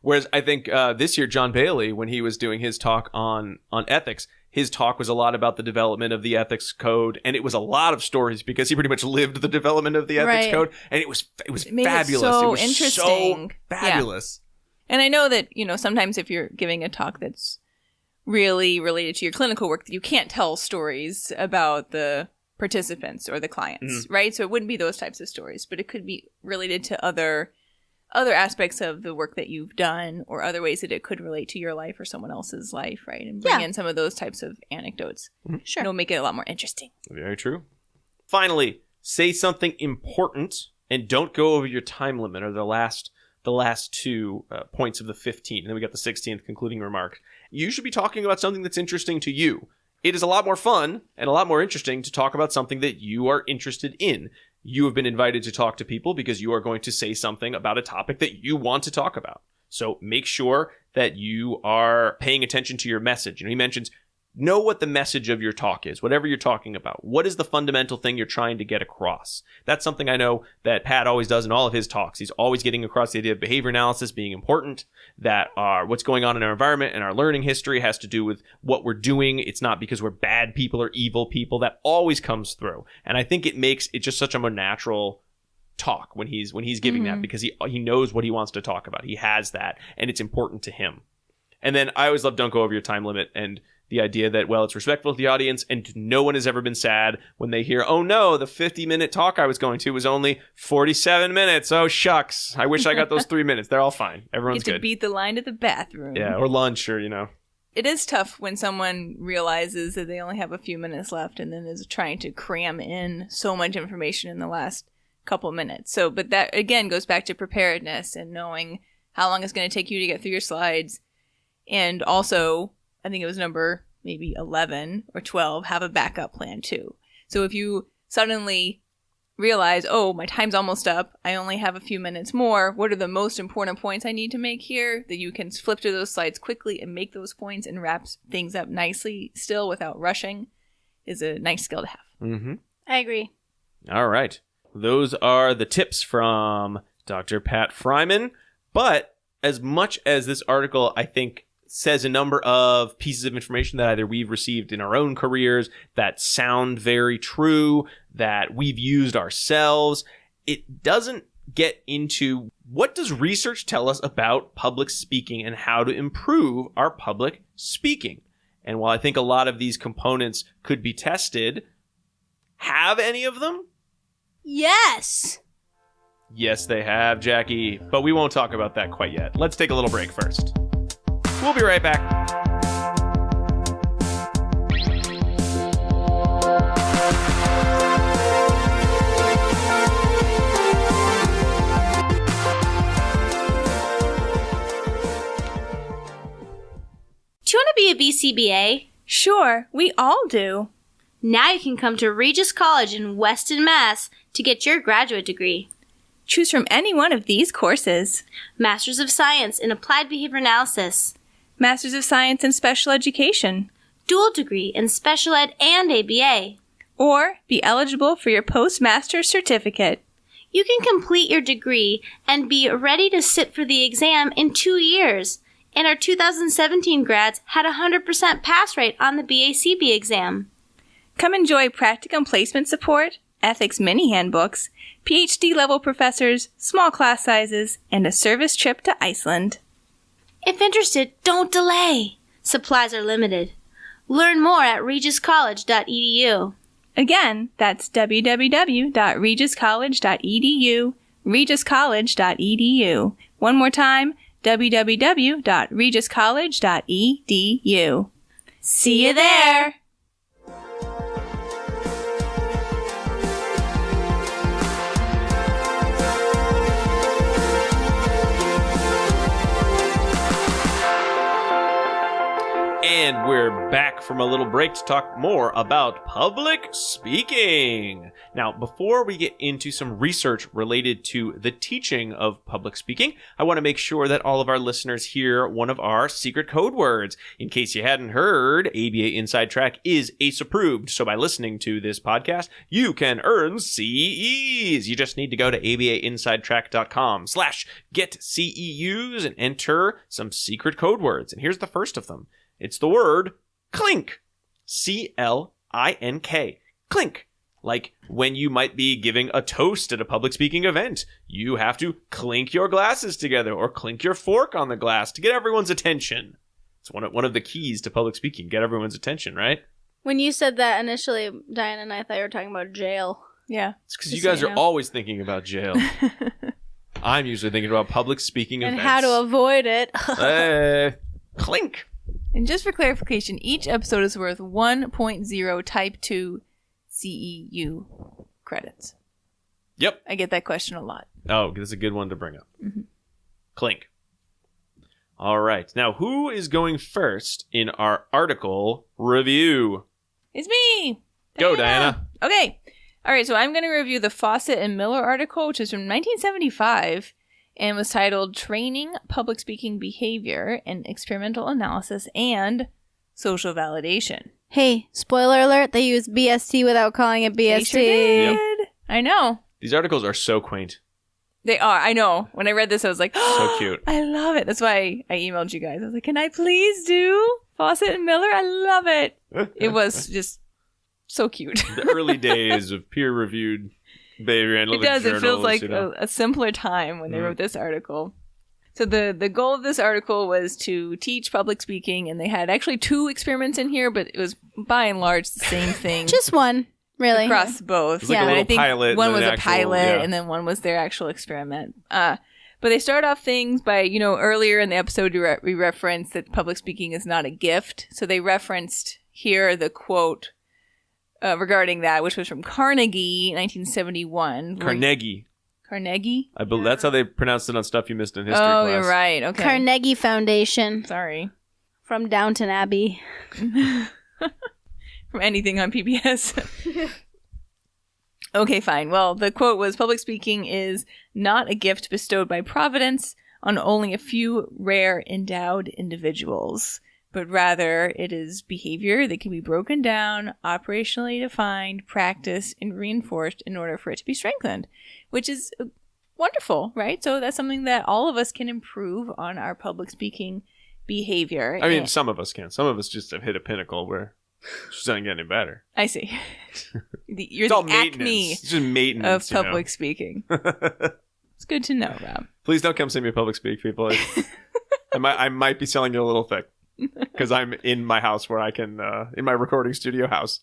Whereas I think this year, John Bailey, when he was doing his talk on ethics, his talk was a lot about the development of the ethics code, and it was a lot of stories because he pretty much lived the development of the ethics code, and it was fabulous. It was interesting. So fabulous. And I know that, sometimes if you're giving a talk that's really related to your clinical work, that you can't tell stories about the participants or the clients, right? So it wouldn't be those types of stories, but it could be related to other aspects of the work that you've done, or other ways that it could relate to your life or someone else's life, right? And bring in some of those types of anecdotes. Sure. It'll make it a lot more interesting. Very true. Finally, say something important and don't go over your time limit, or the last 2 points of the 15. And then we got the 16th concluding remark. You should be talking about something that's interesting to you. It is a lot more fun and a lot more interesting to talk about something that you are interested in. You have been invited to talk to people because you are going to say something about a topic that you want to talk about. So make sure that you are paying attention to your message. He mentions, know what the message of your talk is, whatever you're talking about. What is the fundamental thing you're trying to get across? That's something I know that Pat always does in all of his talks. He's always getting across the idea of behavior analysis being important, that what's going on in our environment and our learning history has to do with what we're doing. It's not because we're bad people or evil people. That always comes through. And I think it makes it just such a more natural talk when he's giving that, because he knows what he wants to talk about. He has that, and it's important to him. And then I always love don't go over your time limit, and the idea that, well, it's respectful to the audience, and no one has ever been sad when they hear, oh no, the 50-minute talk I was going to was only 47 minutes. Oh, shucks. I wish I got those 3 minutes. They're all fine. Everyone's Get to good. beat the line to the bathroom. Yeah, or lunch, or, It is tough when someone realizes that they only have a few minutes left and then is trying to cram in so much information in the last couple minutes. So, but that, again, goes back to preparedness and knowing how long it's going to take you to get through your slides. And also, I think it was number maybe 11 or 12, have a backup plan too. So if you suddenly realize, oh, my time's almost up, I only have a few minutes more, what are the most important points I need to make here? That you can flip through those slides quickly and make those points and wrap things up nicely still without rushing is a nice skill to have. Mm-hmm. I agree. All right. Those are the tips from Dr. Pat Friman. But as much as this article, I think, says a number of pieces of information that either we've received in our own careers that sound very true, that we've used ourselves, it doesn't get into what does research tell us about public speaking and how to improve our public speaking. And while I think a lot of these components could be tested, have any of them? Yes. Yes, they have, Jackie. But we won't talk about that quite yet. Let's take a little break first. We'll be right back. Do you want to be a BCBA? Sure, we all do. Now you can come to Regis College in Weston, Mass. to get your graduate degree. Choose from any one of these courses. Masters of Science in Applied Behavior Analysis. Masters of Science in Special Education. Dual degree in Special Ed and ABA. Or be eligible for your postmaster's certificate. You can complete your degree and be ready to sit for the exam in 2 years. And our 2017 grads had a 100% pass rate on the BACB exam. Come enjoy practicum placement support, ethics mini handbooks, PhD-level professors, small class sizes, and a service trip to Iceland. If interested, don't delay. Supplies are limited. Learn more at regiscollege.edu. Again, that's www.regiscollege.edu, regiscollege.edu. One more time, www.regiscollege.edu. See you there! And we're back from a little break to talk more about public speaking. Now, before we get into some research related to the teaching of public speaking, I want to make sure that all of our listeners hear one of our secret code words. In case you hadn't heard, ABA Inside Track is ACE approved. So by listening to this podcast, you can earn CEs. You just need to go to abainsidetrack.com/getCEUs and enter some secret code words. And here's the first of them. It's the word clink. C-L-I-N-K. Clink. Like when you might be giving a toast at a public speaking event. You have to clink your glasses together or clink your fork on the glass to get everyone's attention. It's one of the keys to public speaking. Get everyone's attention, right? When you said that initially, Diane and I thought you were talking about jail. Yeah. It's because you guys are always thinking about jail. I'm usually thinking about public speaking And events. how to avoid it. Clink. And just for clarification, each episode is worth 1.0 Type 2 CEU credits. Yep. I get that question a lot. Oh, that's a good one to bring up. Mm-hmm. Clink. All right. Now, who is going first in our article review? It's me! Go, Diana. Okay. All right, so I'm going to review the Fawcett and Miller article, which is from 1975, and was titled Training Public Speaking Behavior and Experimental Analysis and Social Validation. Hey, spoiler alert, they use BST without calling it BST. They sure did. Yep. I know. These articles are so quaint. They are. I know. When I read this, I was like, so cute. I love it. That's why I emailed you guys. I was like, can I please do Fawcett and Miller? I love it. It was just so cute. The early days of peer-reviewed behavior analytics. It does. Journals, It feels like you know. a simpler time when they wrote this article. So the goal of this article was to teach public speaking, and they had actually 2 experiments in here, but it was by and large the same thing. Just one, really. Across both. It was like a little I think pilot one and was an a actual- pilot, yeah. and then one was their actual experiment. But they start off things by, earlier in the episode we referenced that public speaking is not a gift. So they referenced here the quote regarding that, which was from Carnegie, 1971. Carnegie. Carnegie? I believe that's how they pronounced it on Stuff You Missed in History Oh, class. you're right. Okay. Carnegie Foundation Sorry. from Downton Abbey. From anything on PBS. Okay, fine. Well, the quote was, public speaking is not a gift bestowed by Providence on only a few rare endowed individuals, but rather it is behavior that can be broken down, operationally defined, practiced, and reinforced in order for it to be strengthened, which is wonderful, right? So that's something that all of us can improve on our public speaking behavior. I mean, some of us can. Some of us just have hit a pinnacle where it doesn't get any better. I see. You're It's all the maintenance. acme It's just maintenance. of public speaking. It's good to know, Rob. Please don't come see me public speak, people. I might be selling you a little thick because I'm in my house where I can, in my recording studio house,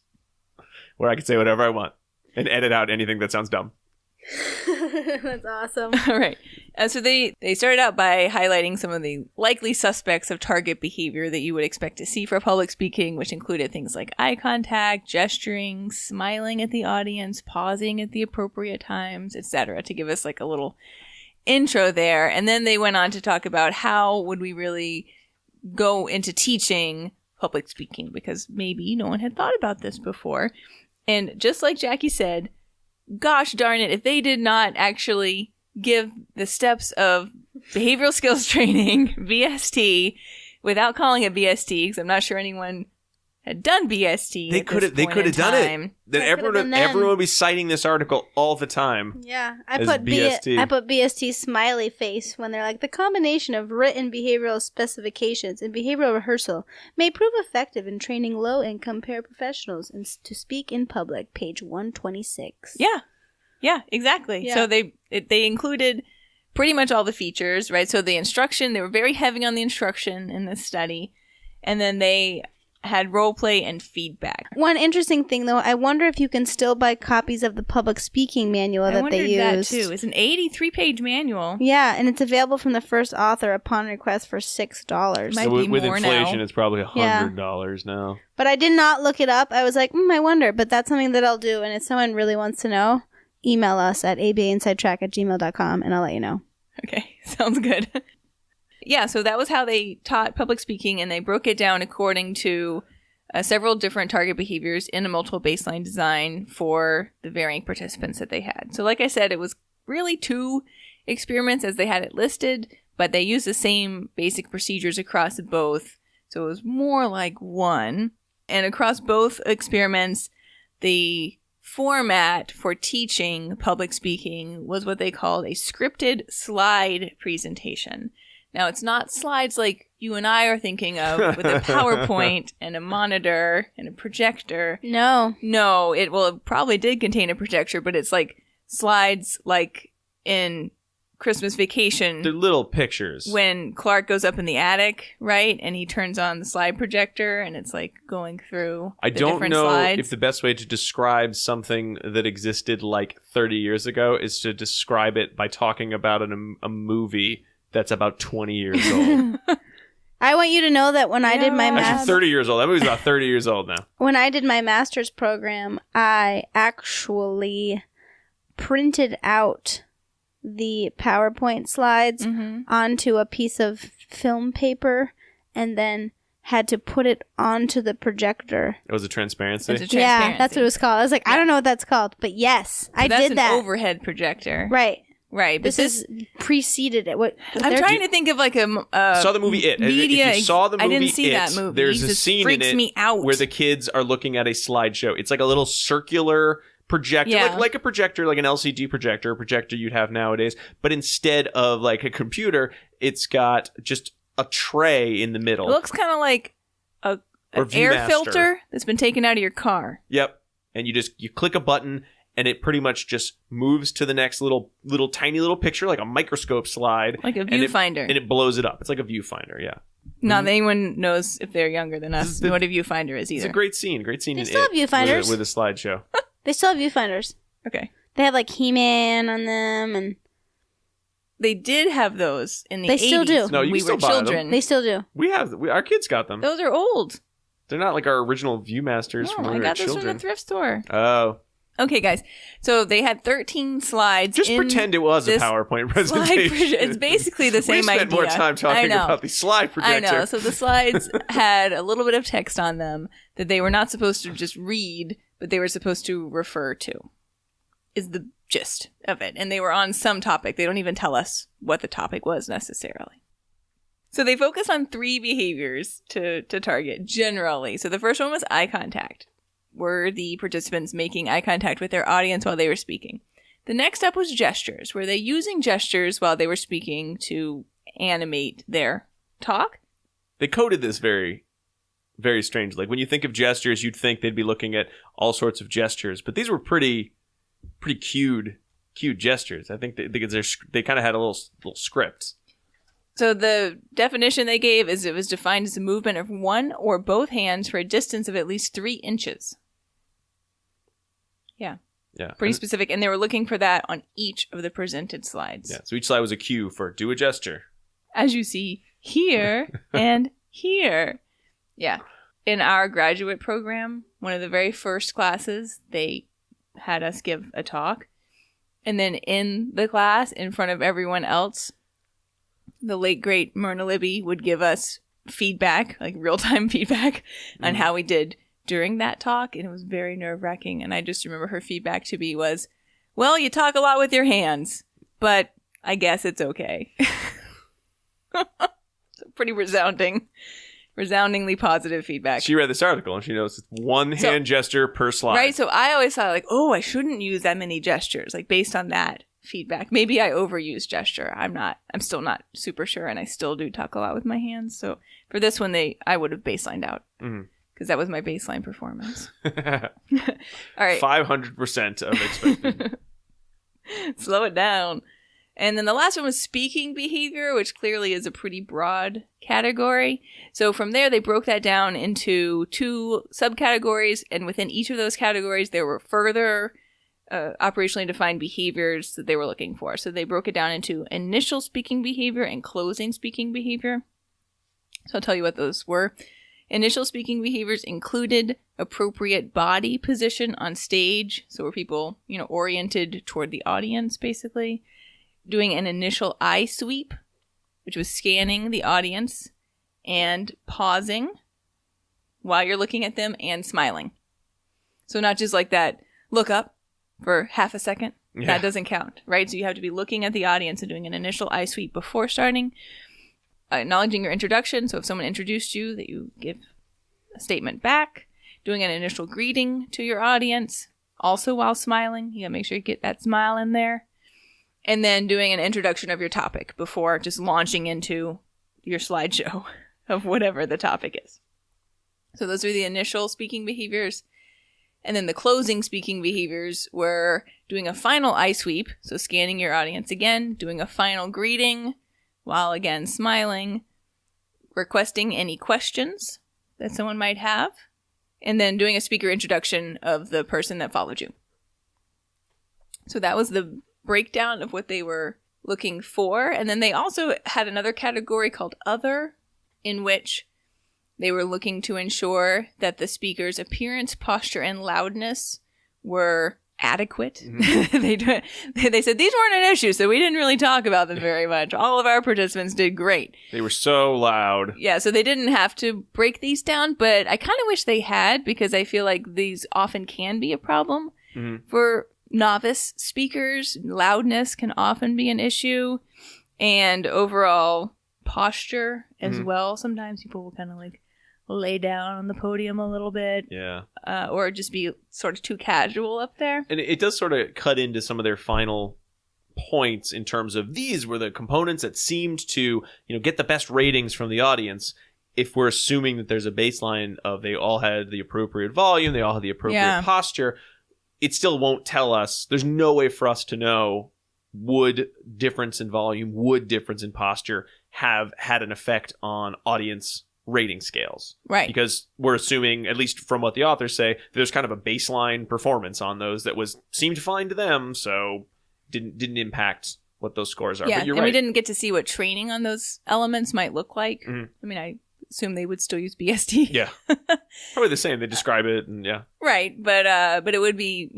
where I can say whatever I want and edit out anything that sounds dumb. That's awesome. All right. So they started out by highlighting some of the likely suspects of target behavior that you would expect to see for public speaking, which included things like eye contact, gesturing, smiling at the audience, pausing at the appropriate times, etc., to give us like a little intro there. And then they went on to talk about how would we really go into teaching public speaking, because maybe no one had thought about this before. And just like Jackie said, gosh darn it, if they did not actually give the steps of behavioral skills training, BST, without calling it BST, because I'm not sure anyone had done BST. They could have done it. Then everyone would be citing this article all the time. Yeah, I as put BST. I put BST smiley face when they're like, the combination of written behavioral specifications and behavioral rehearsal may prove effective in training low-income paraprofessionals to speak in public. Page 126. Yeah, exactly. Yeah. So they included pretty much all the features, right? So the instruction, they were very heavy on the instruction in this study, and then they had role play and feedback. One interesting thing, though, I wonder if you can still buy copies of the public speaking manual that they used. I wondered that too. It's an 83-page manual. Yeah, and it's available from the first author upon request for $6. Might be with more inflation, now. it's probably $100 now. But I did not look it up. I was like, I wonder, but that's something that I'll do. And if someone really wants to know, email us at abainsidetrack@gmail.com and I'll let you know. Okay, sounds good. Yeah, so that was how they taught public speaking, and they broke it down according to several different target behaviors in a multiple baseline design for the varying participants that they had. So like I said, it was really 2 experiments as they had it listed, but they used the same basic procedures across both. So it was more like 1. And across both experiments, the format for teaching public speaking was what they called a scripted slide presentation. Now, it's not slides like you and I are thinking of with a PowerPoint and a monitor and a projector. No. No, it probably did contain a projector, but it's like slides like in Christmas Vacation. They're little pictures. When Clark goes up in the attic, right? And he turns on the slide projector and it's like going through I the don't different know slides. if the best way to describe something that existed like 30 years ago is to describe it by talking about a movie that's about 20 years old. I want you to know that when I did my Actually, 30 years old. That movie's about 30 years old now. when I did my master's program, I actually printed out the PowerPoint slides onto a piece of film paper and then had to put it onto the projector. It was a transparency. It's a Yeah, transparency. that's what it was called. I was like, I don't know what that's called, but yes, I That's did that. an overhead projector. Right. Right. But This is preceded it. What? I'm trying to think of like a saw the movie It. media. If you saw the movie I didn't see It, that movie. there's It a just scene in freaks it me out. where the kids are looking at a slideshow. It's like a little circular projector, Yeah. like a projector, like an LCD projector, a projector you'd have nowadays. But instead of like a computer, it's got just a tray in the middle. It looks kind of like Or an air Viewmaster. filter that's been taken out of your car. Yep. And you click a button and it pretty much just moves to the next little tiny little picture, like a microscope slide. Like a and viewfinder. And it blows it up. It's like a viewfinder, yeah. Not that anyone knows if they're younger than us what a viewfinder is either. It's a great scene. Great scene They in still have It viewfinders. with a slideshow. They still have viewfinders. Okay. They have like He-Man on them, and They did have those in the They 80s still do. No, when you we can still were buy them. children. they still do. Our kids got them. Those are old. They're not like our original Viewmasters No, from when I we were got those from children. the thrift store. Oh. Okay, guys. So they had 13 slides. Just in pretend it was a this PowerPoint slide presentation. It's basically the same we spent idea. more time I talking know. about the slide projector. I know. So the slides had a little bit of text on them that they were not supposed to just read, but they were supposed to refer to, is the gist of it. And they were on some topic. They don't even tell us what the topic was necessarily. So they focus on 3 behaviors to target generally. So the first one was eye contact. Were the participants making eye contact with their audience while they were speaking? The next up was gestures. Were they using gestures while they were speaking to animate their talk? They coded this very, very strange. Like when you think of gestures, you'd think they'd be looking at all sorts of gestures, but these were pretty cute gestures. I think they kind of had a little script. So the definition they gave is it was defined as a movement of one or both hands for a distance of at least 3 inches. Yeah. Pretty specific. And they were looking for that on each of the presented slides. Yeah. So each slide was a cue for do a gesture. As you see here and here. Yeah. In our graduate program, one of the very first classes, they had us give a talk. And then in the class, in front of everyone else, the late, great Myrna Libby would give us feedback, like real-time feedback on how we did during that talk. And it was very nerve-wracking. And I just remember her feedback to me was, well, you talk a lot with your hands, but I guess it's okay. Pretty resoundingly positive feedback. She read this article and she knows it's one hand gesture per slide. Right? So I always thought like, oh, I shouldn't use that many gestures, like based on that feedback. Maybe I overuse gesture. I'm still not super sure, and I still do talk a lot with my hands. So for this one, I would have baselined out because that was my baseline performance. All right. 500% of expected. Slow it down. And then the last one was speaking behavior, which clearly is a pretty broad category. So from there, they broke that down into 2 subcategories. And within each of those categories, there were further operationally defined behaviors that they were looking for. So they broke it down into initial speaking behavior and closing speaking behavior. So I'll tell you what those were. Initial speaking behaviors included appropriate body position on stage. So were people, oriented toward the audience, basically. Doing an initial eye sweep, which was scanning the audience and pausing while you're looking at them and smiling. So not just like that look up for half a second. Yeah. That doesn't count, right? So you have to be looking at the audience and doing an initial eye sweep before starting. Acknowledging your introduction. So if someone introduced you, that you give a statement back. Doing an initial greeting to your audience, also while smiling. You gotta make sure you get that smile in there. And then doing an introduction of your topic before just launching into your slideshow of whatever the topic is. So those are the initial speaking behaviors. And then the closing speaking behaviors were doing a final eye sweep, so scanning your audience again, doing a final greeting while again smiling, requesting any questions that someone might have, and then doing a speaker introduction of the person that followed you. So that was the breakdown of what they were looking for. And then they also had another category called Other, in which they were looking to ensure that the speaker's appearance, posture, and loudness were adequate. Mm-hmm. They said these weren't an issue, so we didn't really talk about them very much. All of our participants did great. They were so loud. Yeah, so they didn't have to break these down, but I kind of wish they had, because I feel like these often can be a problem for novice speakers. Loudness can often be an issue, and overall posture as well. Sometimes people will kind of like lay down on the podium a little bit. Yeah. Or just be sort of too casual up there. And it does sort of cut into some of their final points in terms of these were the components that seemed to, get the best ratings from the audience. If we're assuming that there's a baseline of they all had the appropriate volume, they all had the appropriate posture, it still won't tell us. There's no way for us to know would difference in volume, would difference in posture have had an effect on audience rating scales. Right. Because we're assuming, at least from what the authors say, there's kind of a baseline performance on those that seemed fine to them, so didn't impact what those scores are. Yeah, but you're and right. we didn't get to see what training on those elements might look like. I mean, I assume they would still use BSD. Yeah. Probably the same. They describe it, and yeah. Right, but it would be,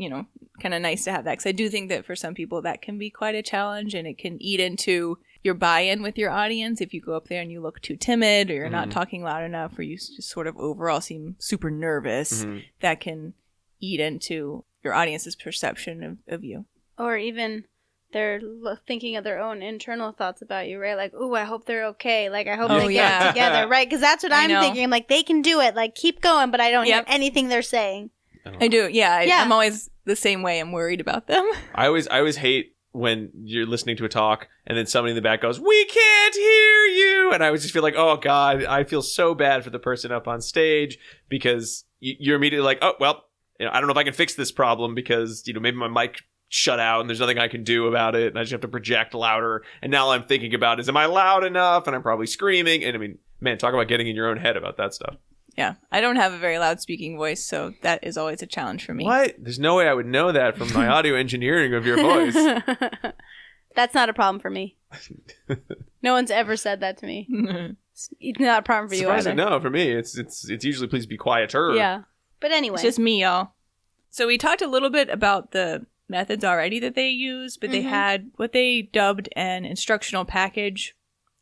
kind of nice to have that, because I do think that for some people that can be quite a challenge, and it can eat into your buy-in with your audience. If you go up there and you look too timid, or you're not talking loud enough, or you just sort of overall seem super nervous, that can eat into your audience's perception of you. Or even they're thinking of their own internal thoughts about you, right? Like, ooh, I hope they're okay. Like, I hope they get it together, right? Because that's what I'm thinking. I'm like, they can do it. Like, keep going, but I don't hear anything they're saying. I do. Yeah, I'm always the same way. I'm worried about them. I always hate when you're listening to a talk and then somebody in the back goes, "We can't hear you," and I always just feel like, oh God, I feel so bad for the person up on stage, because you're immediately like, oh well, I don't know if I can fix this problem because maybe my mic shut out and there's nothing I can do about it, and I just have to project louder. And now I'm thinking about, am I loud enough? And I'm probably screaming. And I mean, man, talk about getting in your own head about that stuff. Yeah, I don't have a very loud speaking voice, so that is always a challenge for me. What? There's no way I would know that from my audio engineering of your voice. That's not a problem for me. No one's ever said that to me. It's not a problem for you either. No, for me, it's usually please be quieter. Yeah, but anyway, it's just me, y'all. So we talked a little bit about the methods already that they used, but they had what they dubbed an instructional package,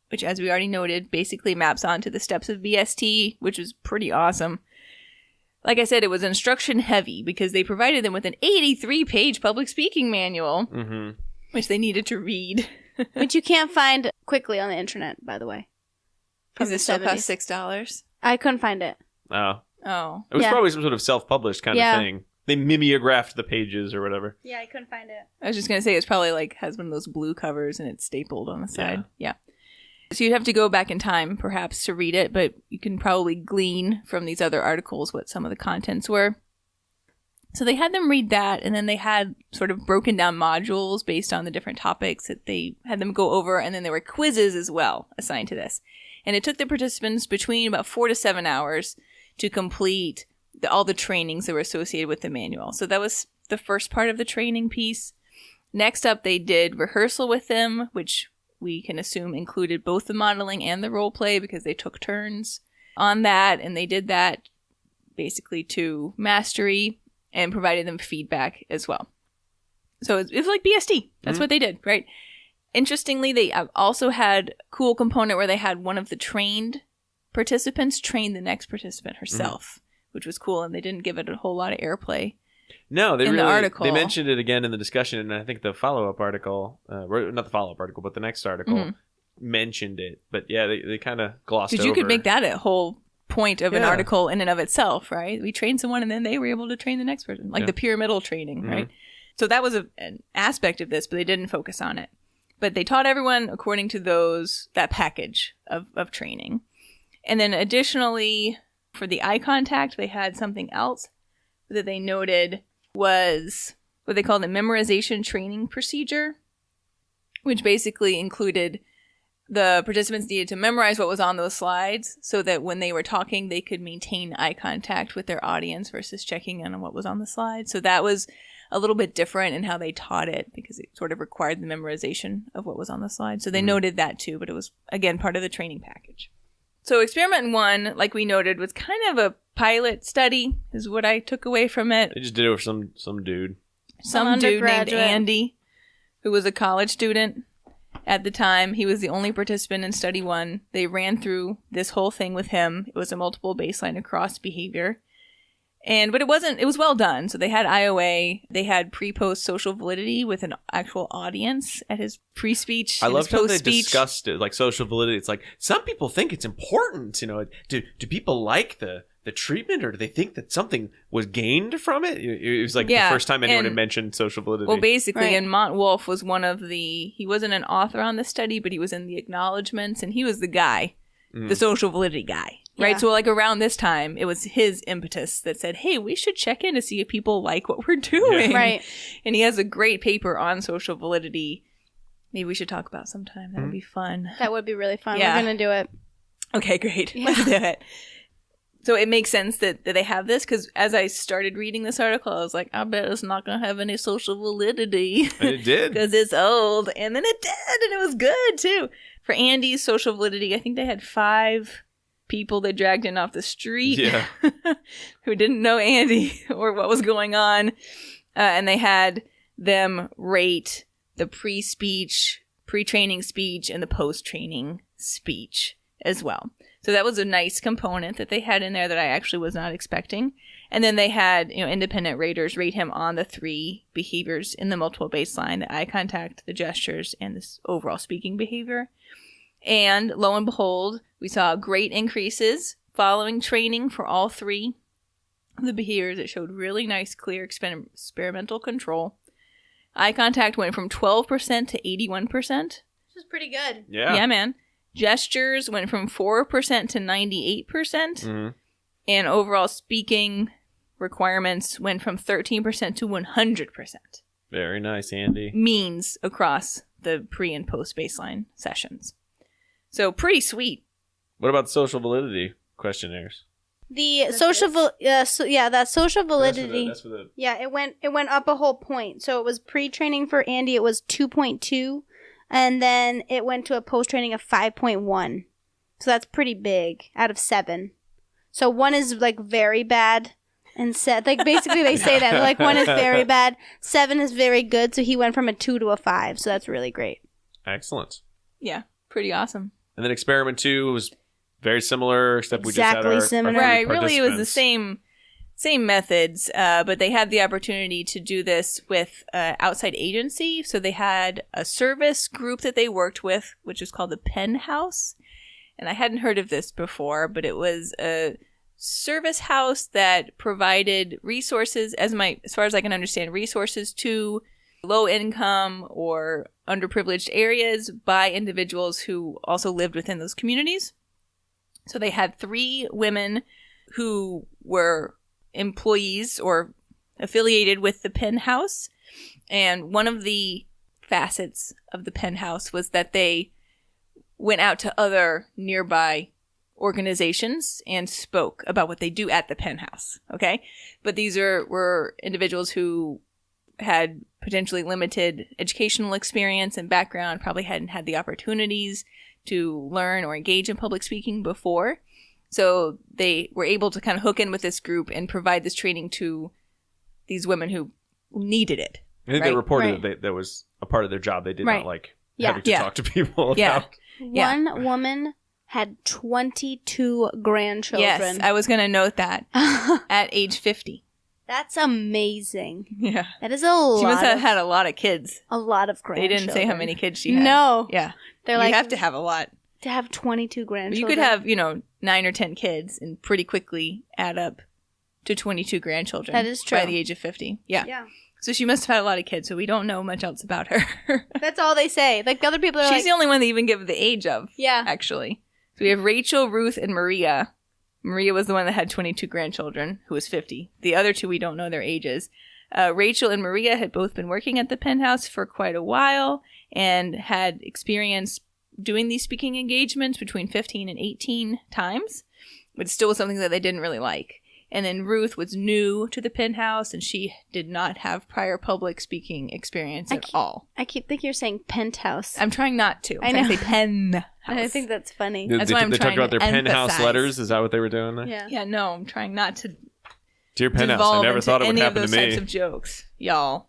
which, as we already noted, basically maps onto the steps of BST, which is pretty awesome. Like I said, it was instruction heavy because they provided them with an 83-page public speaking manual, which they needed to read. Which you can't find quickly on the internet, by the way. Does it still cost $6? I couldn't find it. Oh. It was probably some sort of self-published kind of thing. They mimeographed the pages or whatever. Yeah, I couldn't find it. I was just going to say it's probably like has one of those blue covers and it's stapled on the side. Yeah. So you'd have to go back in time, perhaps, to read it, but you can probably glean from these other articles what some of the contents were. So they had them read that, and then they had sort of broken down modules based on the different topics that they had them go over, and then there were quizzes as well assigned to this. And it took the participants between about 4 to 7 hours to complete all the trainings that were associated with the manual. So that was the first part of the training piece. Next up, they did rehearsal with them, which we can assume included both the modeling and the role play because they took turns on that, and they did that basically to mastery and provided them feedback as well. So it was like BSD. That's what they did, right? Interestingly, they also had a cool component where they had one of the trained participants train the next participant herself, which was cool, and they didn't give it a whole lot of airplay. No, the article. They mentioned it again in the discussion, and I think the follow-up article, not the follow-up article, but the next article mentioned it. But yeah, they kind of glossed over. Because you could make that a whole point of an article in and of itself, right? We trained someone, and then they were able to train the next person, like the pyramidal training, right? So that was an aspect of this, but they didn't focus on it. But they taught everyone according to that package of training. And then additionally, for the eye contact, they had something else that they noted was what they called the memorization training procedure, which basically included the participants needed to memorize what was on those slides so that when they were talking, they could maintain eye contact with their audience versus checking in on what was on the slide. So that was a little bit different in how they taught it because it sort of required the memorization of what was on the slide. So they noted that too, but it was, again, part of the training package. So experiment 1, like we noted, was kind of a pilot study is what I took away from it. They just did it with some dude. Some dude named Andy, who was a college student at the time. He was the only participant in study 1. They ran through this whole thing with him. It was a multiple baseline across behavior. But it was well done. So they had IOA, they had pre-post social validity with an actual audience at his pre-speech. I love how they discussed it, like social validity. It's like, some people think it's important, do people like the treatment, or do they think that something was gained from it? It was like the first time anyone had mentioned social validity. Well, basically, and Mont Wolf was he wasn't an author on the study, but he was in the acknowledgments, and he was the guy, the social validity guy. Right. So like around this time, it was his impetus that said, hey, we should check in to see if people like what we're doing. Yeah. Right. And he has a great paper on social validity. Maybe we should talk about sometime. That would be fun. That would be really fun. Yeah. We're going to do it. Okay, great. Yeah. Let's do it. So it makes sense that they have this because as I started reading this article, I was like, I bet it's not going to have any social validity. And it did. Because it's old. And then it did. And it was good, too. For Andy's social validity, I think they had 5 people they dragged in off the street who didn't know Andy or what was going on. And they had them rate the pre-speech, pre-training speech, and the post-training speech as well. So that was a nice component that they had in there that I actually was not expecting. And then they had, independent raters rate him on the 3 behaviors in the multiple baseline, the eye contact, the gestures, and this overall speaking behavior. And lo and behold, we saw great increases following training for all 3 of the behaviors. It showed really nice, clear experimental control. Eye contact went from 12% to 81%. Which is pretty good. Yeah. Yeah, man. Gestures went from 4% to 98%. Mm-hmm. And overall speaking requirements went from 13% to 100%. Very nice, Andy. Means across the pre and post baseline sessions. So pretty sweet. What about the social validity questionnaires? That social validity. That's for the Yeah, it went up a whole point. So it was pre-training for Andy, it was 2.2, and then it went to a post-training of 5.1. So that's pretty big out of 7. So 1 is like very bad, and basically they say that like 1 is very bad, 7 is very good. So he went from a 2 to a 5. So that's really great. Excellent. Yeah, pretty awesome. And then experiment 2 was very similar, except exactly we just had our right. Really, it was the same methods, but they had the opportunity to do this with outside agency. So they had a service group that they worked with, which is called the Pen House. And I hadn't heard of this before, but it was a service house that provided resources, as far as I can understand, resources to low income or underprivileged areas by individuals who also lived within those communities. So they had 3 women who were employees or affiliated with the Pen House. And one of the facets of the Pen House was that they went out to other nearby organizations and spoke about what they do at the Pen House. Okay. But these were individuals who had potentially limited educational experience and background, probably hadn't had the opportunities to learn or engage in public speaking before. So they were able to kind of hook in with this group and provide this training to these women who needed it. I think they reported that was a part of their job. They did not like having to talk to people about. One woman had 22 grandchildren. Yes, I was going to note that at age 50. That's amazing. Yeah. That is a lot. She must have had a lot of kids. A lot of grandchildren. They didn't say how many kids she had. No. Yeah. They're you have to have a lot. To have 22 grandchildren. You could have, 9 or 10 kids and pretty quickly add up to 22 grandchildren. That is true. By the age of 50. Yeah. Yeah. So she must have had a lot of kids, so we don't know much else about her. That's all they say. Like, the other people are She's the only one they even give the age of, yeah. actually. So we have Rachel, Ruth, and Maria. Maria was the one that had 22 grandchildren, who was 50. The other two, we don't know their ages. Rachel and Maria had both been working at the Penthouse for quite a while and had experience doing these speaking engagements between 15 and 18 times, but still was something that they didn't really like. And then Ruth was new to the Penthouse, and she did not have prior public speaking experience at all. I keep thinking you're saying penthouse. I'm trying not to. I I'm know. trying to say penthouse. I think that's funny. That's why I'm they trying talked about to their penthouse emphasize. letters. Is that what they were doing there? Yeah. Yeah, no, I'm trying not to Dear penthouse, I devolve never into thought it would any of happen those to me. types of jokes, y'all.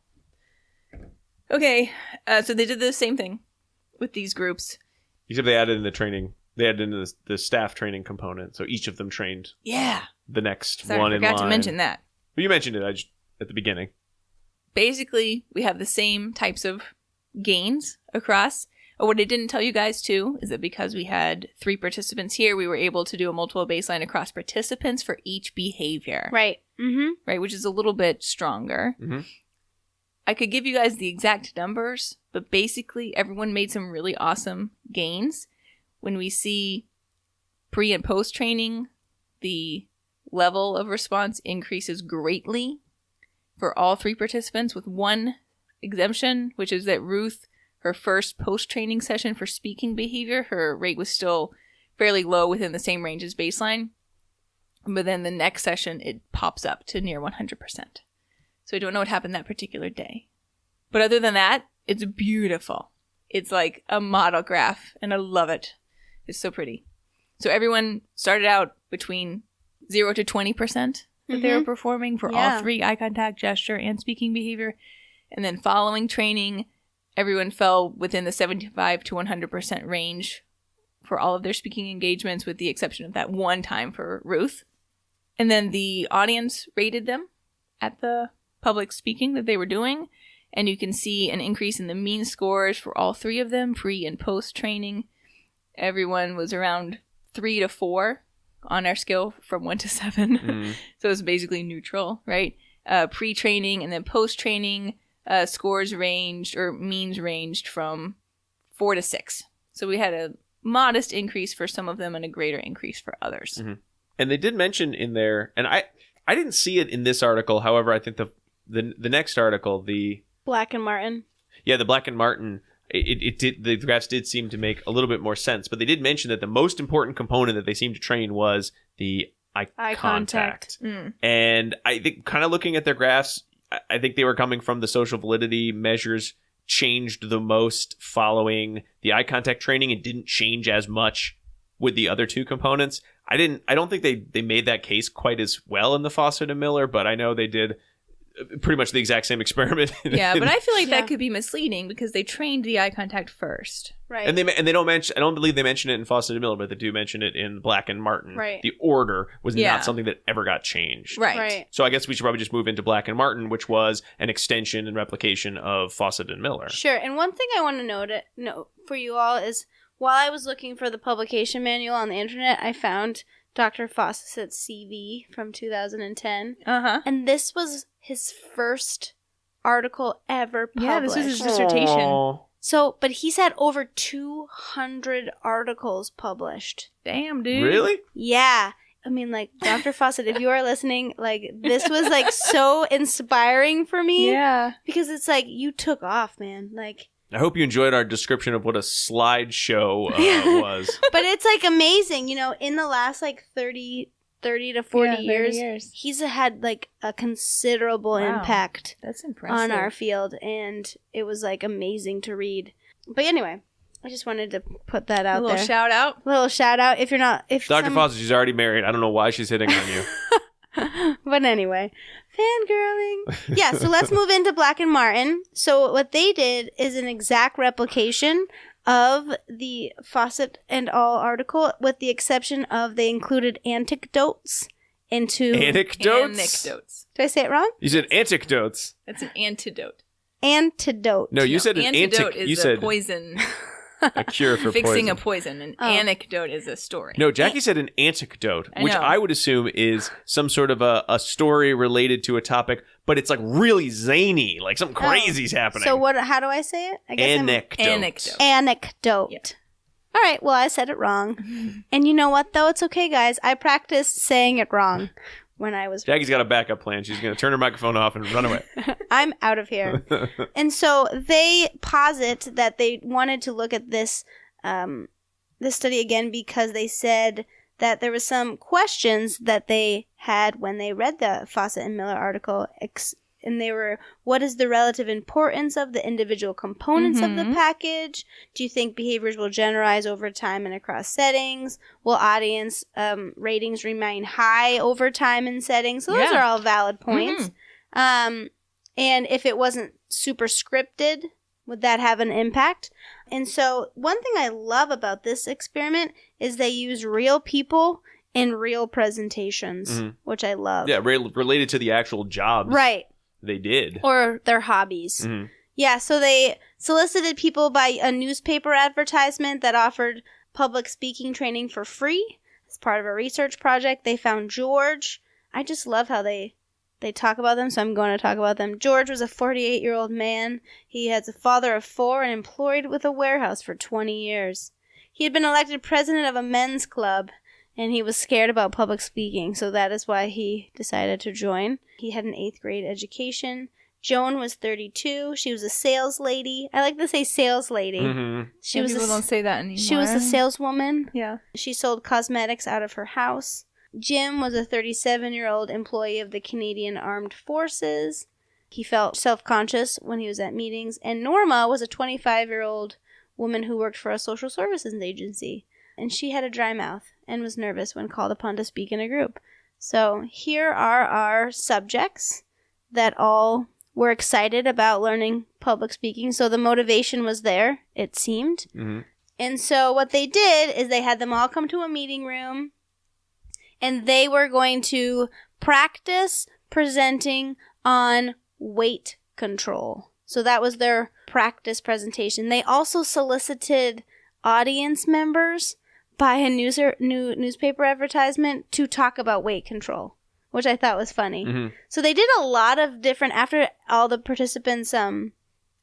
Okay, so they did the same thing with these groups. Except they added in the training. They added in the staff training component. So each of them trained Yeah. the next Sorry, one I in forgot line. to mention that. Well, you mentioned it at the beginning. Basically, we have the same types of gains across. What I didn't tell you guys, too, is that because we had 3 participants here, we were able to do a multiple baseline across participants for each behavior. Right. Mm-hmm. Right, which is a little bit stronger. Mm-hmm. I could give you guys the exact numbers, but basically everyone made some really awesome gains. When we see pre and post training, the level of response increases greatly for all 3 participants, with one exemption, which is that Ruth, her first post training session for speaking behavior, her rate was still fairly low within the same range as baseline. But then the next session, it pops up to near 100%. So I don't know what happened that particular day. But other than that, it's beautiful. It's like a model graph, and I love it. It's so pretty. So everyone started out between 0 to 20% that they were performing for all 3, eye contact, gesture, and speaking behavior. And then following training, everyone fell within the 75 to 100% range for all of their speaking engagements, with the exception of that one time for Ruth. And then the audience rated them at the public speaking that they were doing. And you can see an increase in the mean scores for all 3 of them, pre and post training. Everyone was around 3 to 4 on our scale from 1 to 7. So it was basically neutral, right? Pre-training and then post-training scores ranged, or means ranged, from 4 to 6. So we had a modest increase for some of them and a greater increase for others. Mm-hmm. And they did mention in there, and I didn't see it in this article. However, I think the next article, the Black and Martin. Yeah, the Black and Martin, it did, the graphs did seem to make a little bit more sense, but they did mention that the most important component that they seemed to train was the eye contact. And I think, kind of looking at their graphs, I think they were coming from the social validity measures changed the most following the eye contact training and didn't change as much with the other 2 components. I don't think they made that case quite as well in the Fawcett and Miller, but I know they did pretty much the exact same experiment. Yeah, but I feel like that could be misleading because they trained the eye contact first. Right. And they don't mention, I don't believe they mention it in Fawcett and Miller, but they do mention it in Black and Martin. Right. The order was not something that ever got changed. Right. So I guess we should probably just move into Black and Martin, which was an extension and replication of Fawcett and Miller. Sure. And one thing I want to note for you all is, while I was looking for the publication manual on the internet, I found Dr. Fawcett's CV from 2010. And this was his first article ever published. Yeah, this was his dissertation. Aww. So, but he's had over 200 articles published. Damn, dude. Really? Yeah. I mean, like, Dr. Fawcett, if you are listening, like, this was, like, so inspiring for me. Yeah. Because it's like, you took off, man. Like, I hope you enjoyed our description of what a slideshow was. but it's, like, amazing. You know, in the last, like, 30 to 40 years, he's had, like, a considerable impact That's impressive. on our field. And it was, like, amazing to read. But anyway, I just wanted to put that out a little there. shout out. Little shout out. If you're not... Dr. Fawcett, she's already married. I don't know why she's hitting on you. But anyway, fangirling. Yeah, so let's move into Black and Martin. So what they did is an exact replication of the Fawcett and al. Article, with the exception of they included anecdotes into... Anecdotes? Did I say it wrong? You said anecdotes. That's an antidote. Antidote. No, you said an Antidote antic. is You a said poison. A cure for Fixing poison. a poison. An anecdote is a story. No, Jackie said an anecdote, I which know. I would assume is some sort of a story related to a topic, but it's like really zany, like something crazy's happening. So how do I say it? I guess Anecdote. Anecdote. Yeah. All right, well, I said it wrong. And you know what, though? It's okay, guys. I practiced saying it wrong when I was... Jackie's got a backup plan. She's going to turn her microphone off and run away. I'm out of here. And so they posit that they wanted to look at this study again because they said that there was some questions that they had when they read the Fawcett and Miller article, and they were, what is the relative importance of the individual components of the package? Do you think behaviors will generalize over time and across settings? Will audience ratings remain high over time in settings? So those are all valid points. And if it wasn't super scripted, would that have an impact? And so one thing I love about this experiment is they use real people in real presentations, which I love. Yeah, related to the actual jobs. Right. They did. Or their hobbies. Yeah, so they solicited people by a newspaper advertisement that offered public speaking training for free. As part of a research project, they found George. I just love how they talk about them, so I'm going to talk about them. George was a 48-year-old man. He has a father of 4 and employed with a warehouse for 20 years. He had been elected president of a men's club, and he was scared about public speaking, so that is why he decided to join. He had an 8th grade education. Joan was 32. She was a sales lady. I like to say sales lady. People don't say that anymore. She was a saleswoman. Yeah. She sold cosmetics out of her house. Jim was a 37-year-old employee of the Canadian Armed Forces. He felt self-conscious when he was at meetings. And Norma was a 25-year-old woman who worked for a social services agency. And she had a dry mouth and was nervous when called upon to speak in a group. So here are our subjects that all were excited about learning public speaking. So the motivation was there, it seemed. And so what they did is they had them all come to a meeting room, and they were going to practice presenting on weight control. So that was their practice presentation. They also solicited audience members by a newspaper advertisement to talk about weight control, which I thought was funny. So they did a lot of different, after all the participants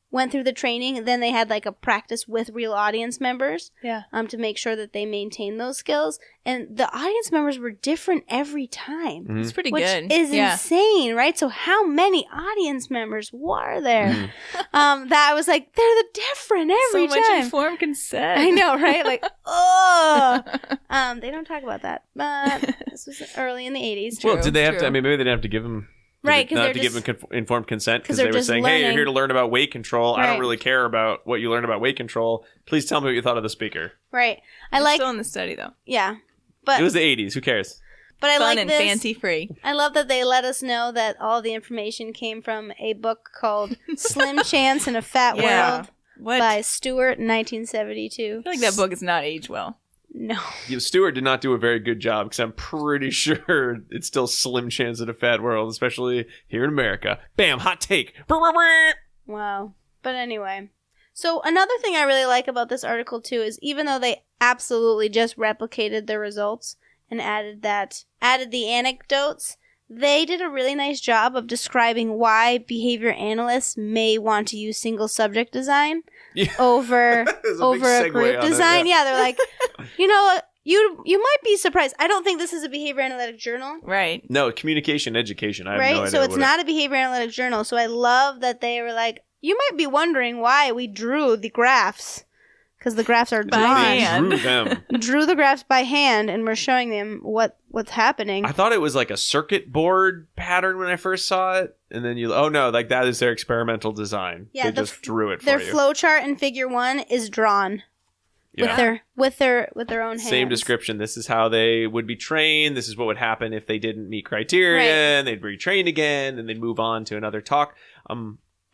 went through the training, then they had like a practice with real audience members to make sure that they maintained those skills. And the audience members were different every time. It's pretty which good. is insane, right? So how many audience members were there? That was like, they're different every time. So much informed consent. I know, right? Like, oh. They don't talk about that. But this was early in the 80s. Well, did they have to? I mean, maybe they didn't have to give them. Right, because not to give them informed consent because they're they were just saying, "Hey, you're learning. here to learn about weight control. I Right. don't really care about what you learn about weight control. Please tell me what you thought of the speaker." Right. I'm still in the study though. Yeah. But It was the '80s. Who cares? But I Fun like and this. fancy free. I love that they let us know that all the information came from a book called Slim Chance in a Fat World What? by Stewart in 1972. I feel like that book does not age well. No. Yeah, Stewart did not do a very good job because I'm pretty sure it's still slim chance in a fat world, especially here in America. Bam, hot take. Wow. But anyway. So another thing I really like about this article too is even though they absolutely just replicated the results and added the anecdotes, they did a really nice job of describing why behavior analysts may want to use single subject design over a group design. Yeah, they're like, you know, you might be surprised. I don't think this is a behavior analytic journal. Right. No, communication education. I have Right? no idea. So it's not a behavior analytic journal. So I love that they were like, you might be wondering why we drew the graphs. Because the graphs are drawn. hand. Drew them. Drew the graphs by hand, and we're showing them what's happening. I thought it was like a circuit board pattern when I first saw it, and then like that is their experimental design. Yeah, they just drew it for Their you. flow chart in Figure 1 is drawn Yeah. with their own hands. Same description. This is how they would be trained. This is what would happen if they didn't meet criteria. Right. And they'd be retrained again, and they'd move on to another talk. I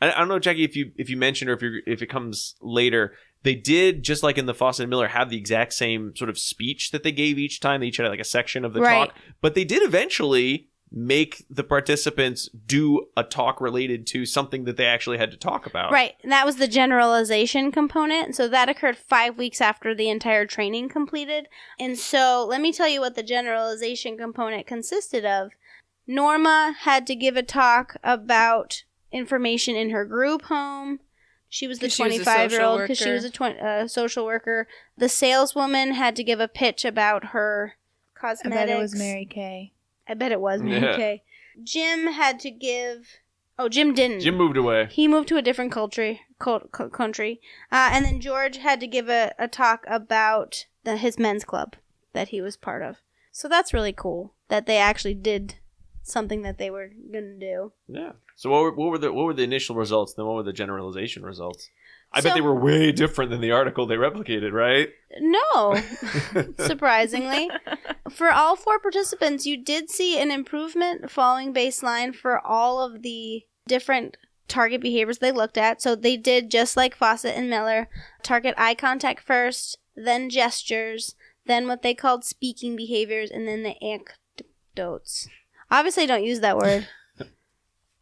don't know, Jackie, if you mentioned or if it comes later. They did, just like in the Fawcett and Miller, have the exact same sort of speech that they gave each time. They each had like a section of the Right. talk. But they did eventually make the participants do a talk related to something that they actually had to talk about. Right. And that was the generalization component. So that occurred 5 weeks after the entire training completed. And so let me tell you what the generalization component consisted of. Norma had to give a talk about information in her group home. She was the 25-year-old because she was a social worker. The saleswoman had to give a pitch about her cosmetics. I bet it was Mary Kay. I bet it was Mary Kay. Jim had to give... Oh, Jim didn't. Jim moved away. He moved to a different country. And then George had to give a talk about his men's club that he was part of. So that's really cool that they actually did something that they were going to do. Yeah. So what were the initial results? Then what were the generalization results? I bet they were way different than the article they replicated, right? No, surprisingly. For all 4 participants, you did see an improvement following baseline for all of the different target behaviors they looked at. So they did, just like Fawcett and Miller, target eye contact first, then gestures, then what they called speaking behaviors, and then the anecdotes. Obviously, I don't use that word.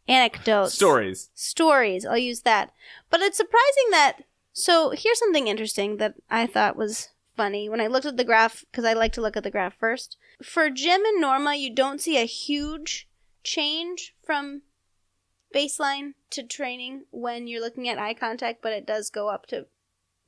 Anecdotes. Stories. I'll use that. But it's surprising that... So here's something interesting that I thought was funny. When I looked at the graph, because I like to look at the graph first. For Jim and Norma, you don't see a huge change from baseline to training when you're looking at eye contact, but it does go up to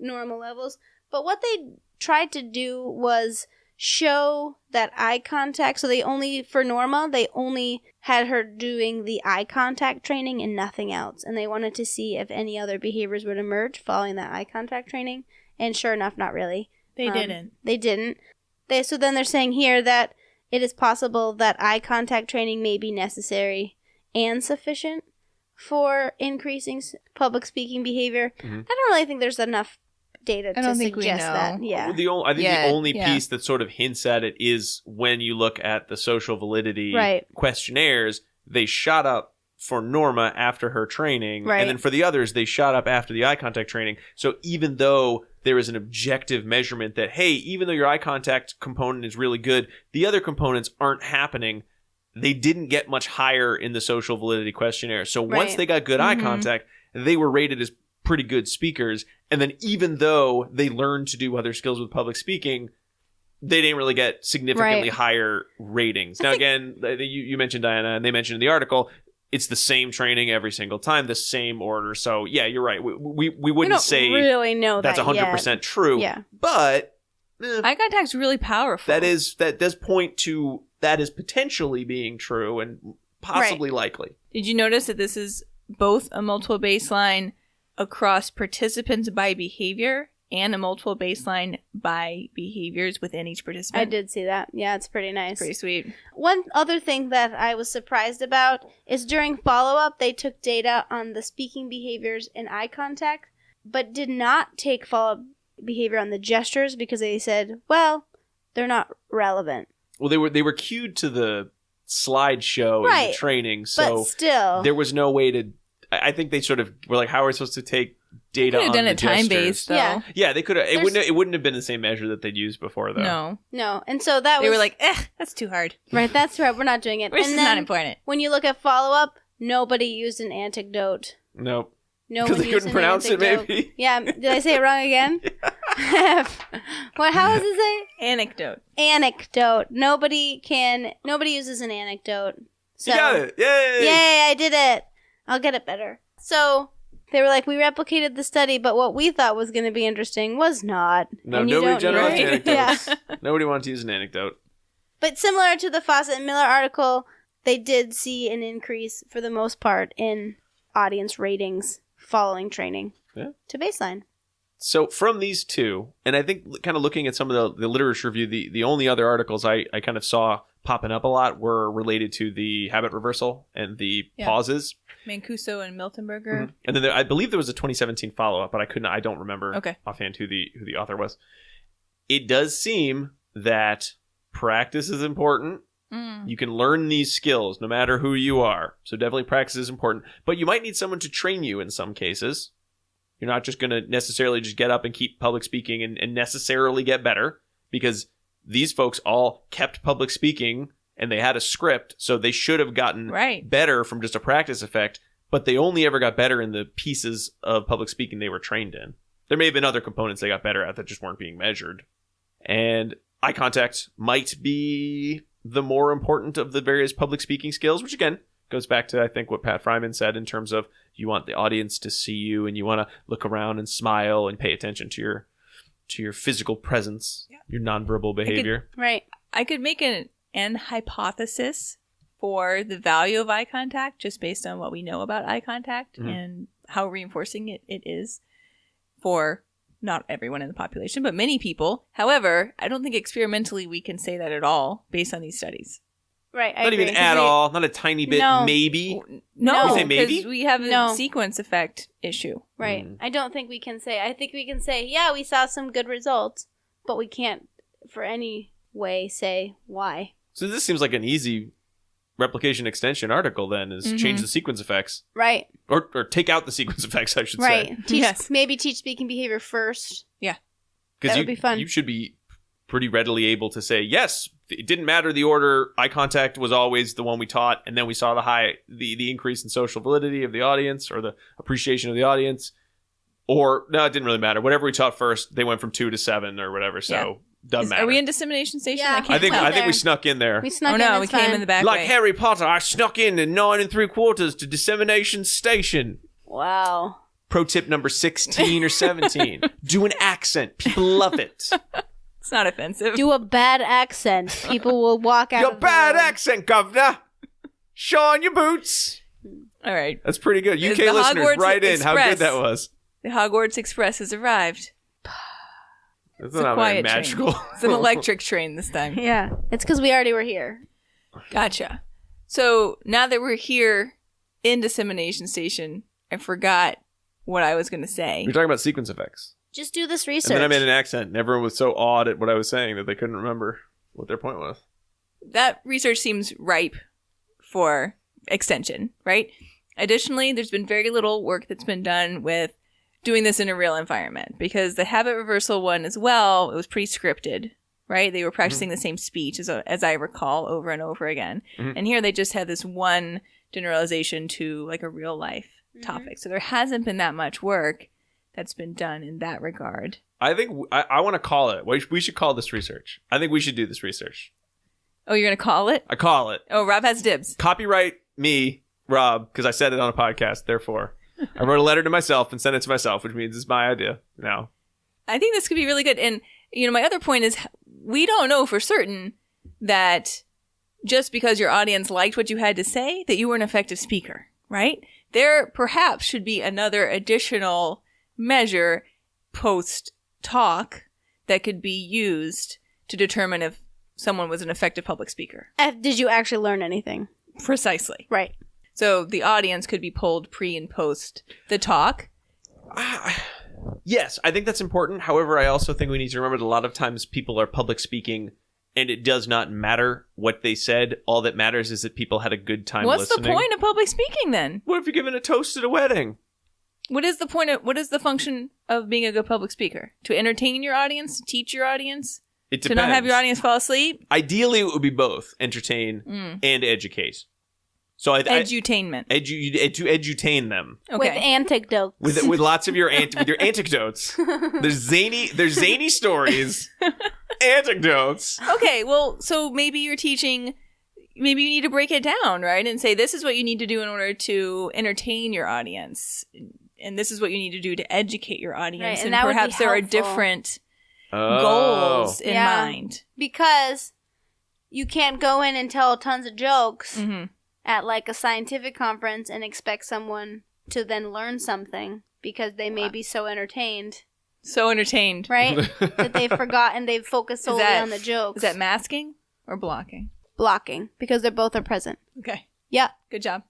normal levels. But what they tried to do was show that eye contact. So for Norma, they only had her doing the eye contact training and nothing else. And they wanted to see if any other behaviors would emerge following that eye contact training. And sure enough, not really. They didn't. They didn't. So then they're saying here that it is possible that eye contact training may be necessary and sufficient for increasing public speaking behavior. Mm-hmm. I don't really think there's enough data to suggest that. Yeah. I think the only piece that sort of hints at it is when you look at the social validity questionnaires, they shot up for Norma after her training, and then for the others, they shot up after the eye contact training. So even though there is an objective measurement that, hey, even though your eye contact component is really good, the other components aren't happening, they didn't get much higher in the social validity questionnaire. So once they got good eye contact, they were rated as pretty good speakers. And then even though they learned to do other skills with public speaking, they didn't really get significantly higher ratings. Now, again, you mentioned Diana, and they mentioned in the article, it's the same training every single time, the same order. So, yeah, you're right. We wouldn't say really know that's 100% true. Yeah. But eye contact's really powerful. That does point to that is potentially being true and possibly likely. Did you notice that this is both a multiple baseline across participants by behavior and a multiple baseline by behaviors within each participant? I did see that. Yeah, it's pretty nice. Pretty sweet. One other thing that I was surprised about is during follow-up, they took data on the speaking behaviors and eye contact, but did not take follow-up behavior on the gestures because they said, well, they're not relevant. Well, they were cued to the slideshow in the training, so but still, there was no way to... I think they sort of were like, how are we supposed to take data on the gestures? Could have done it time-based, though. Yeah, they could have. It wouldn't have been the same measure that they'd used before, though. No. And so that they were like, that's too hard. Right, that's right. We're not doing it. This is not important. When you look at follow-up, nobody used an anecdote. Nope. No one used couldn't pronounce it, maybe. Yeah, did I say it wrong again? What? How does it say? Anecdote. Nobody uses an anecdote. So, you got it. Yay! Yay, I did it. I'll get it better. So they were like, we replicated the study, but what we thought was going to be interesting was not. No, nobody generalized anecdotes. Nobody wanted to use an anecdote. But similar to the Fawcett and Miller article, they did see an increase, for the most part, in audience ratings following training to baseline. So from these two, and I think kind of looking at some of the literature review, the only other articles I kind of saw popping up a lot were related to the habit reversal and the pauses. Mancuso and Miltenberger. Mm-hmm. And then I believe there was a 2017 follow-up, but I don't remember offhand who the author was. It does seem that practice is important. You can learn these skills no matter who you are. So definitely practice is important. But you might need someone to train you in some cases. You're not just going to necessarily just get up and keep public speaking and necessarily get better, because these folks all kept public speaking and they had a script, so they should have gotten Right. better from just a practice effect, but they only ever got better in the pieces of public speaking they were trained in. There may have been other components they got better at that just weren't being measured. And eye contact might be the more important of the various public speaking skills, which again goes back to, I think, what Pat Friman said in terms of you want the audience to see you and you want to look around and smile and pay attention to your physical presence, your nonverbal behavior. Right. I could make an hypothesis for the value of eye contact just based on what we know about eye contact and how reinforcing it is for not everyone in the population, but many people. However, I don't think experimentally we can say that at all based on these studies. Right. I Not agree. even at all. Not a tiny bit, No. maybe. No, You say maybe? because we have a No. sequence effect issue. Right. I don't think we can say. I think we can say, yeah, we saw some good results, but we can't for any way say why. So this seems like an easy replication extension article then, is change the sequence effects. Right. Or take out the sequence effects, I should say. Right. Yes. Maybe teach speaking behavior first. Because That would be fun. you should be pretty readily able to say, yes, it didn't matter the order. Eye contact was always the one we taught, and then we saw the increase in social validity of the audience or the appreciation of the audience. Or, no, it didn't really matter. Whatever we taught first, they went from 2 to 7 or whatever, so doesn't matter. Are we in dissemination station? Yeah. I can't tell. I think we snuck in there. We snuck Oh in. no, we it's came fine. in the back Like way. Harry Potter, I snuck in 9 3/4 to dissemination station. Wow. Pro tip number 16 or 17. Do an accent. People love it. It's not offensive. Do a bad accent. People will walk out. Your of bad the room. accent, governor. Shine your boots. All right. That's pretty good. Is UK the listeners, Hogwarts write in how good Express. that was. The Hogwarts Express has arrived. That's It's a not very quiet magical. train. It's an electric train this time. Yeah. It's because we already were here. Gotcha. So now that we're here in dissemination station, I forgot what I was going to say. We're talking about sequence effects. Just do this research. And then I made an accent, and everyone was so awed at what I was saying that they couldn't remember what their point was. That research seems ripe for extension, right? Additionally, there's been very little work that's been done with doing this in a real environment because the habit reversal one as well, it was pretty scripted, right? They were practicing the same speech as I recall over and over again. And here they just had this one generalization to like a real life topic. So there hasn't been that much work that's been done in that regard. I think I want to call it. We should call this research. I think we should do this research. Oh, you're going to call it? I call it. Oh, Rob has dibs. Copyright me, Rob, because I said it on a podcast. Therefore, I wrote a letter to myself and sent it to myself, which means it's my idea now. I think this could be really good. And, my other point is we don't know for certain that just because your audience liked what you had to say, that you were an effective speaker, right? There perhaps should be another additional measure post-talk that could be used to determine if someone was an effective public speaker. Did you actually learn anything? Precisely. Right. So the audience could be polled pre and post the talk. Yes, I think that's important. However, I also think we need to remember that a lot of times people are public speaking and it does not matter what they said. All that matters is that people had a good time What's listening. the point of public speaking then? What if you're giving a toast at a wedding? What is the function of being a good public speaker? To entertain your audience? To teach your audience? It To depends. not have your audience fall asleep? Ideally, it would be both entertain and educate. So Edutainment. to edutain them With Okay. anecdotes. with lots of your with your anecdotes. There's zany stories, anecdotes. Okay, well, so maybe you're teaching, maybe you need to break it down, right? And say, this is what you need to do in order to entertain your audience. And this is what you need to do to educate your audience. Right, and and that would be perhaps there are helpful. different Oh. goals in Yeah. mind. Because you can't go in and tell tons of jokes hmm at like a scientific conference and expect someone to then learn something because they may be so entertained, So entertained. right? that they've forgotten, they've focused solely on the jokes. Is that masking or blocking? blocking? Because they're both are present. Okay. Yeah. Good job.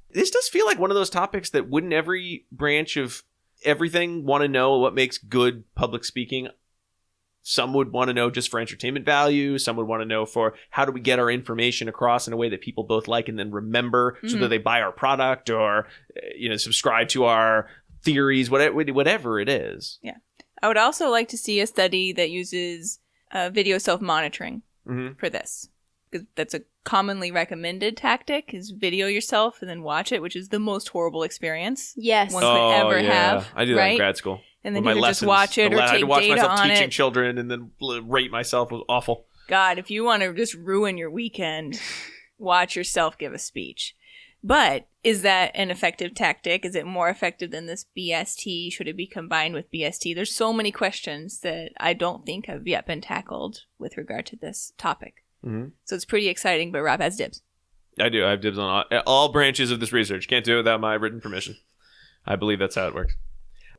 This does feel like one of those topics that wouldn't every branch of everything want to know what makes good public speaking. Some would want to know just for entertainment value. Some would want to know for how do we get our information across in a way that people both like and then remember so that they buy our product or, subscribe to our theories, whatever it is. Yeah. I would also like to see a study that uses video self-monitoring Mhm. for this. because that's a commonly recommended tactic, is video yourself and then watch it, which is the most horrible experience Yes. one could ever have. I do that in right? grad school. And then With you my could just lessons. watch it or I had take to watch data myself on teaching it. children and then rate myself. It was awful. God, if you want to just ruin your weekend, watch yourself give a speech. But is that an effective tactic? Is it more effective than this BST? Should it be combined with BST? There's so many questions that I don't think have yet been tackled with regard to this topic. Mm-hmm. So it's pretty exciting, but Rob has dibs. I do. I have dibs on all branches of this research. Can't do it without my written permission. I believe that's how it works.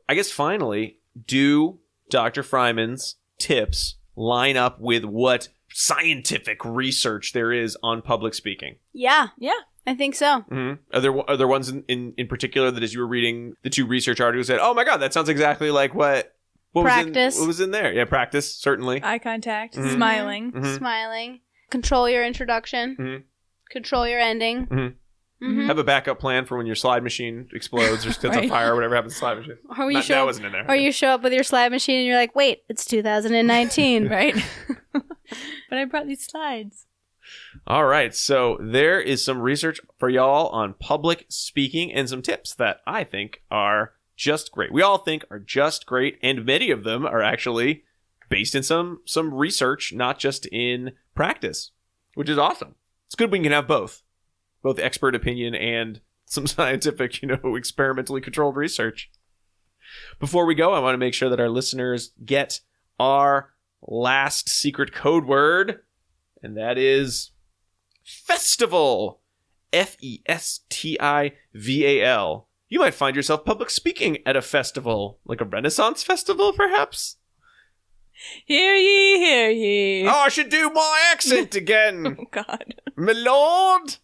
I guess finally, do Dr. Friman's tips line up with what scientific research there is on public speaking? Yeah, Yeah. I think so. Mm-hmm. Are there ones in particular that as you were reading the 2 research articles said, oh my God, that sounds exactly like what Practice. what was in there? Yeah, practice, certainly. Eye contact, Mhm. smiling. Mhm. Smiling. Control your introduction. Mhm. Control your ending. Mhm. Mhm. Have a backup plan for when your slide machine explodes or sets on Right. fire or whatever happens to the slide machine. Or you That show up, wasn't in there. or you show up with your slide machine and you're like, wait, it's 2019. Right? But I brought these slides. All right, so there is some research for y'all on public speaking and some tips that I think are just great. We all think are just great, and many of them are actually based in some research, not just in practice, which is awesome. It's good when you can have both expert opinion and some scientific, experimentally controlled research. Before we go, I want to make sure that our listeners get our last secret code word, and that is festival. Festival. You might find yourself public speaking at a festival, like a Renaissance festival, perhaps? Hear ye, hear ye. Oh, I should do my accent again. Oh, God. My lord?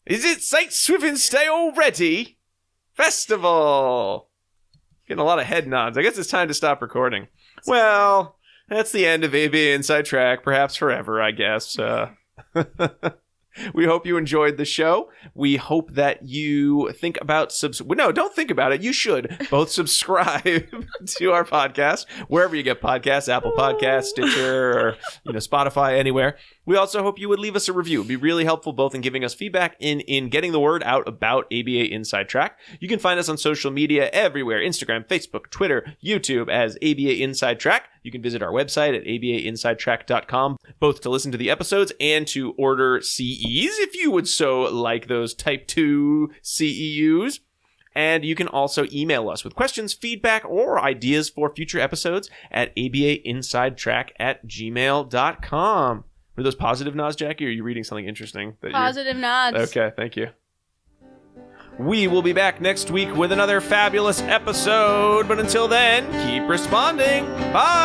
Is it St. Swithin's Day already? Festival. Getting a lot of head nods. I guess it's time to stop recording. Well, that's the end of ABA Inside Track, perhaps forever, I guess. We hope you enjoyed the show. We hope that you think about no, don't think about it. You should both subscribe to our podcast wherever you get podcasts, Apple Podcasts, Stitcher, or Spotify, anywhere. We also hope you would leave us a review. It'd be really helpful both in giving us feedback in getting the word out about ABA Inside Track. You can find us on social media everywhere: Instagram, Facebook, Twitter, YouTube as ABA Inside Track. You can visit our website at abainsidetrack.com, both to listen to the episodes and to order CEs if you would so like those Type 2 CEUs. And you can also email us with questions, feedback, or ideas for future episodes at abainsidetrack@gmail.com. Were those positive nods, Jackie, or are you reading something interesting? Positive nods. Okay, thank you. We will be back next week with another fabulous episode, but until then, keep responding. Bye!